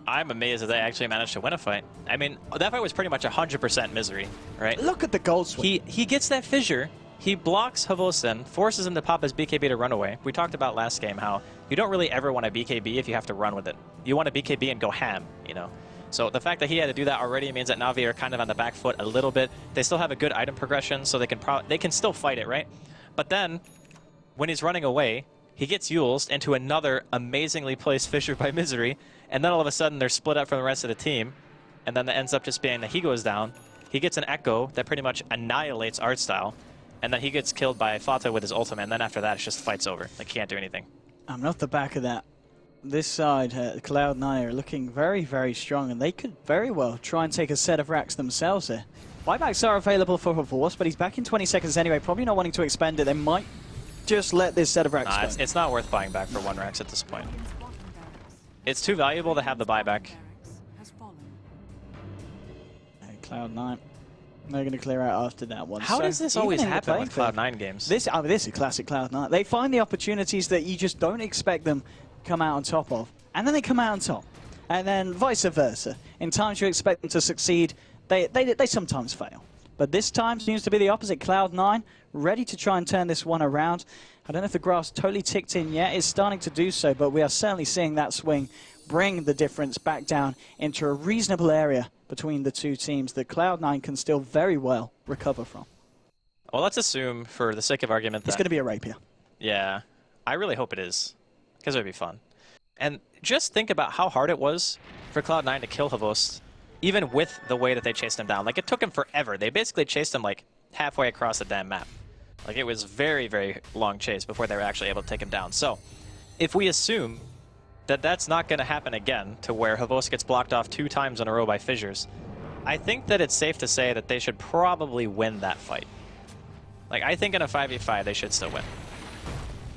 I'm amazed that they actually managed to win a fight. I mean, that fight was pretty much 100% Misery, right? Look at the gold swing. He gets that fissure, he blocks Havosin, forces him to pop his BKB to run away. We talked about last game how you don't really ever want a BKB if you have to run with it. You want a BKB and go ham, you know? So the fact that he had to do that already means that Na'Vi are kind of on the back foot a little bit. They still have a good item progression, so they can still fight it, right? But then, when he's running away, he gets Yules into another amazingly placed fissure by Misery, and then all of a sudden they're split up from the rest of the team, and then that ends up just being that he goes down, he gets an Echo that pretty much annihilates Artstyle, and then he gets killed by Fata with his ultimate, and then after that it's just fight's over. Like, he can't do anything. I'm off the back of that. This side, Cloud9 are looking very, very strong, and they could very well try and take a set of racks themselves here. Buybacks are available for Havorst, but he's back in 20 seconds anyway, probably not wanting to expend it. They might just let this set of racks go. It's not worth buying back for 1 racks at this point. It's too valuable to have the buyback. Cloud9, they're going to clear out after that one. How does this always happen with Cloud9 games? This is classic Cloud9. They find the opportunities that you just don't expect them to come out on top of, and then they come out on top. And then vice versa. In times you expect them to succeed, they sometimes fail. But this time seems to be the opposite. Cloud9 ready to try and turn this one around. I don't know if the grass totally ticked in yet. It's starting to do so, but we are certainly seeing that swing bring the difference back down into a reasonable area between the two teams that Cloud9 can still very well recover from. Well, let's assume, for the sake of argument, that it's going to be a rapier. Yeah, I really hope it is, because it would be fun. And just think about how hard it was for Cloud9 to kill Havost, even with the way that they chased him down. Like, it took him forever. They basically chased him, like, halfway across the damn map. Like, it was very, very long chase before they were actually able to take him down. So, if we assume that that's not going to happen again, to where Havost gets blocked off 2 times in a row by fissures, I think that it's safe to say that they should probably win that fight. Like, I think in a 5v5, they should still win.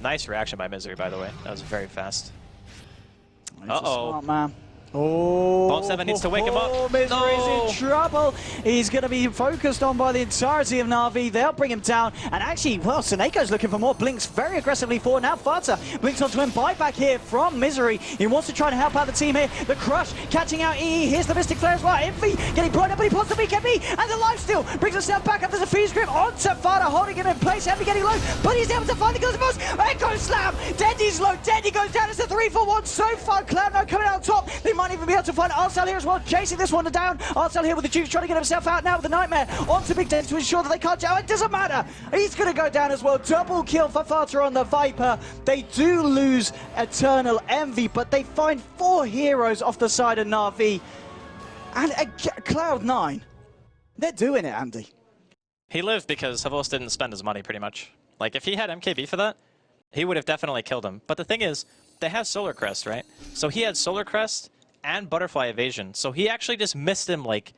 Nice reaction by Misery, by the way. That was very fast. Uh-oh. Smart man. Oh, Bone 7 needs to wake him up. Misery's in trouble. He's going to be focused on by the entirety of Na'Vi. They'll bring him down. And actually, well, Seneca's looking for more. Blinks very aggressively forward. Now Fata blinks onto him. Buyback here from Misery. He wants to try and help out the team here. The Crush catching out EE. Here's the Mystic Flare as well. Envy getting blown up, but he pops the BKB. And the lifesteal brings himself back up. There's a freeze grip onto Fata, holding him in place. Envy getting low, but he's able to find the kills. Echo Slam. Dendy's low. Dendy goes down. It's a 3-for-1 so far. Cloud9 coming out on top. They might even be able to find Artstyle here as well, chasing this one down. Artstyle here with the Jukes, trying to get himself out now with the Nightmare onto Big Dendy to ensure that they can't jump. It doesn't matter. He's going to go down as well. Double kill for Fata on the Viper. They do lose Eternal Envy, but they find 4 heroes off the side of Na'Vi. And Cloud9, they're doing it, Andy. He lived because Havost didn't spend his money, pretty much. Like, if he had MKB for that, he would have definitely killed him. But the thing is, they have Solar Crest, right? So he had Solar Crest and Butterfly Evasion. So he actually just missed him like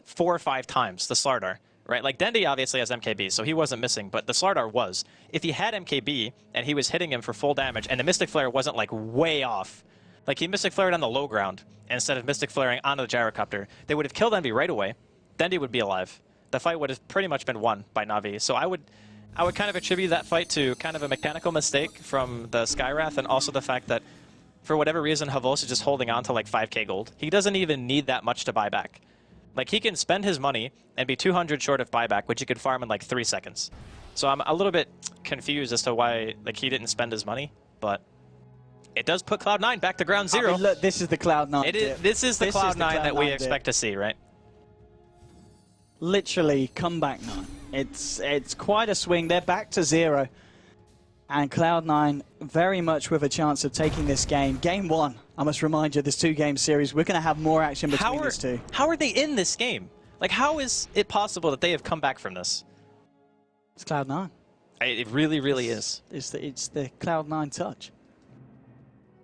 4 or 5 times, the Slardar, right? Like, Dendy obviously has MKB, so he wasn't missing, but the Slardar was. If he had MKB and he was hitting him for full damage and the Mystic Flare wasn't like way off, like he Mystic Flared on the low ground instead of Mystic Flaring onto the Gyrocopter, they would have killed Envy right away. Dendy would be alive. The fight would have pretty much been won by Na'Vi. So I would kind of attribute that fight to kind of a mechanical mistake from the Skywrath, and also the fact that for whatever reason, Havost is just holding on to like 5k gold. He doesn't even need that much to buy back. Like, he can spend his money and be 200 short of buyback, which he could farm in like 3 seconds. So I'm a little bit confused as to why like he didn't spend his money, but it does put Cloud9 back to ground zero. I mean, look, this is the Cloud9 This is the Cloud9 that we expect to see, right? Literally, comeback 9. It's quite a swing. They're back to 0. And Cloud9 very much with a chance of taking this game. Game 1, I must remind you, this 2-game series. We're going to have more action between these two. How are they in this game? Like, how is it possible that they have come back from this? It's Cloud9. It really, really is. It's the Cloud9 touch.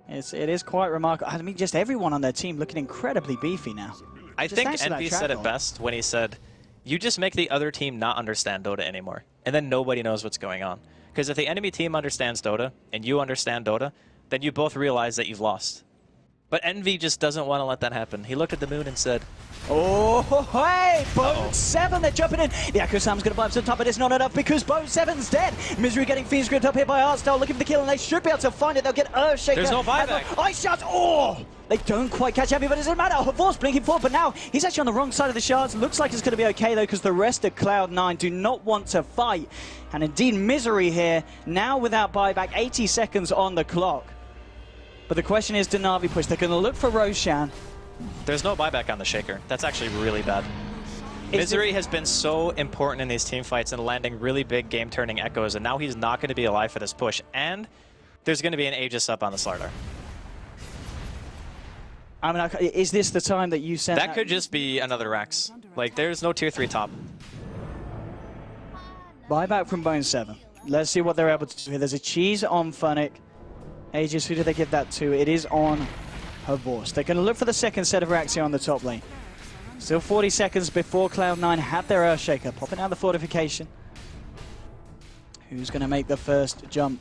It is quite remarkable. I mean, just everyone on their team looking incredibly beefy now. I think Envy said it best when he said, you just make the other team not understand Dota anymore, and then nobody knows what's going on. Because if the enemy team understands Dota, and you understand Dota, then you both realize that you've lost. But Envy just doesn't want to let that happen. He looked at the moon and said, oh, hey, Bone7, they're jumping in. The Echo Sam's going to climb to the top, but it's not enough because Bone7's dead. Misery getting Fiends gripped up here by Artstyle, looking for the kill, and they should be able to find it. They'll get Earthshaker. There's no buyback. Ice Shards, oh! They don't quite catch Envy, but it doesn't matter. Horse blinking forward, but now he's actually on the wrong side of the shards. Looks like it's going to be okay, though, because the rest of Cloud9 do not want to fight. And indeed, Misery here, now without buyback, 80 seconds on the clock. But the question is, do Na'Vi push? They're going to look for Roshan. There's no buyback on the Shaker. That's actually really bad. Misery has been so important in these team fights and landing really big game-turning echoes, and now he's not going to be alive for this push. And there's going to be an Aegis up on the Slardar. I mean, is this the time that you sent that could just be another Rax. Like, there's no tier 3 top. Buyback from Bone7. Let's see what they're able to do here. There's a cheese on Funnick. Aegis, who do they give that to? It is on Horse. They're going to look for the second set of Racks here on the top lane. Still 40 seconds before Cloud9 have their Earthshaker. Popping out the fortification. Who's going to make the first jump?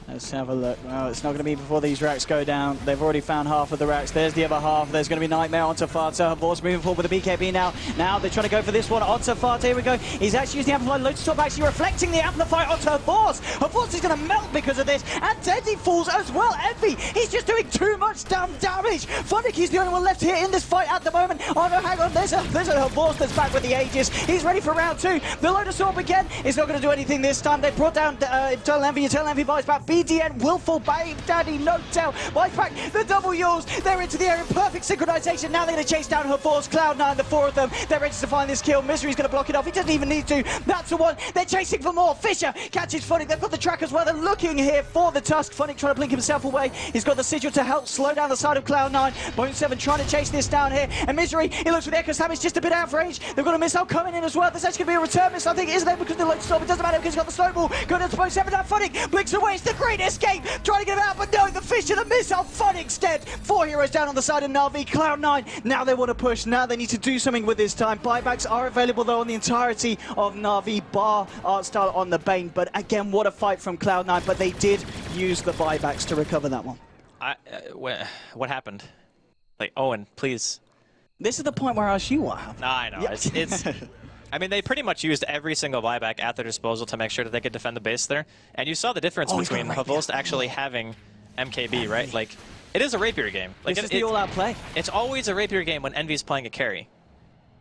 Let's have a look. Well, it's not going to be before these racks go down. They've already found half of the racks. There's the other half. There's going to be Nightmare onto Fata. Horse moving forward with the BKB now. Now they're trying to go for this one onto Fata. Here we go. He's actually using the Amplify. Loads top actually reflecting the Amplify onto Horse. Horse is going to melt because of this. And Teddy falls as well. Envy, he's just doing too much damn damage. Funnick, he's the only one left here in this fight at the moment. Oh no, hang on. There's a Horse that's back with the Aegis. He's ready for round 2. The Lotus Orb again is not going to do anything this time. They brought down Eternal Envy. Eternal Envy buys back. BDN will fall. Babe Daddy, no tell. Buys back the double yours. They're into the area. Perfect synchronization. Now they're going to chase down her force. Cloud9, the 4 of them. They're ready to find this kill. Misery's going to block it off. He doesn't even need to. That's the one. They're chasing for more. Fisher catches Funnick. They've got the track as well. They're looking here for the Tusk. Funnick trying to blink himself away. He's got the sigil to help slow down the side of Cloud9. Bone7 trying to chase this down here. And Misery, he looks for the Echo Slam. It's just a bit out of range. They've got a missile coming in as well. There's actually going to be a return missile, I think, isn't there? Because the Lotus Storm. It doesn't matter because he's got the snowball. Going to Bone7 now. Funnick blinks away. It's the great escape. Trying to get him out, but no. The Fisher, the missile, Funnick's dead. 4 heroes down on the side of Na'Vi. Cloud9, now they want to push. Now they need to do something with this time. Buybacks are available, though, on the entirety of Na'Vi, bar Artstyle on the Bane. But again, what a fight from Cloud9. But they did use the buybacks to recover that one. What happened? Like, Owen, please. This is the point where I ask you what happened. No, I know. Yeah. It's I mean, they pretty much used every single buyback at their disposal to make sure that they could defend the base there. And you saw the difference between Havost actually having MKB, right? Like, it is a rapier game. Like, it's the all-out play. It's always a rapier game when Envy's playing a carry.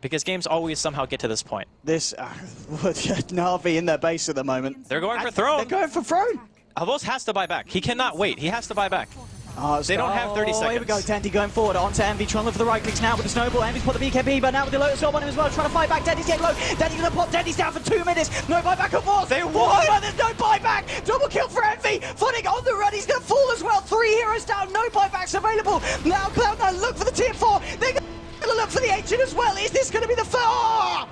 Because games always somehow get to this point. This, Na'Vi in their base at the moment. They're going for Throne. They're going for Throne. Havost has to buy back. He cannot wait. He has to buy back. They don't have 30 seconds. Here we go, Tandy going forward onto Envy, trying to look for the right clicks now with the snowball. Envy's put the BKB, but now with the Lotus Orb on him as well, trying to fight back. Tandy's getting low. Tandy's going to pop. Tandy's down for 2 minutes. No buyback of Force. They won! Oh, there's no buyback. Double kill for Envy. Funnick on the run. He's going to fall as well. 3 heroes down. No buybacks available. Now Cloud9 look for the tier 4. They're going to look for the ancient as well. Is this going to be the first? Oh!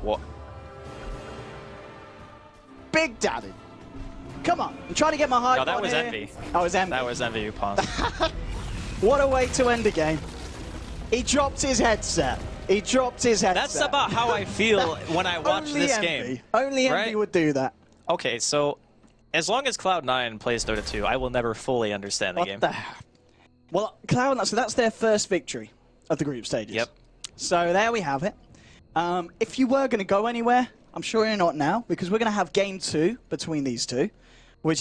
What? Big Daddy. Come on, I'm trying to get my heart. No, that was Envy. Oh, it was Envy. That was Envy who paused. What a way to end the game. He dropped his headset. He dropped his headset. That's about how I feel when I watch this game. Only Envy would do that. Okay, so as long as Cloud9 plays Dota 2, I will never fully understand the game. Well, Cloud9, so that's their first victory of the group stages. Yep. So there we have it. If you were going to go anywhere, I'm sure you're not now, because we're going to have game 2 between these two, which is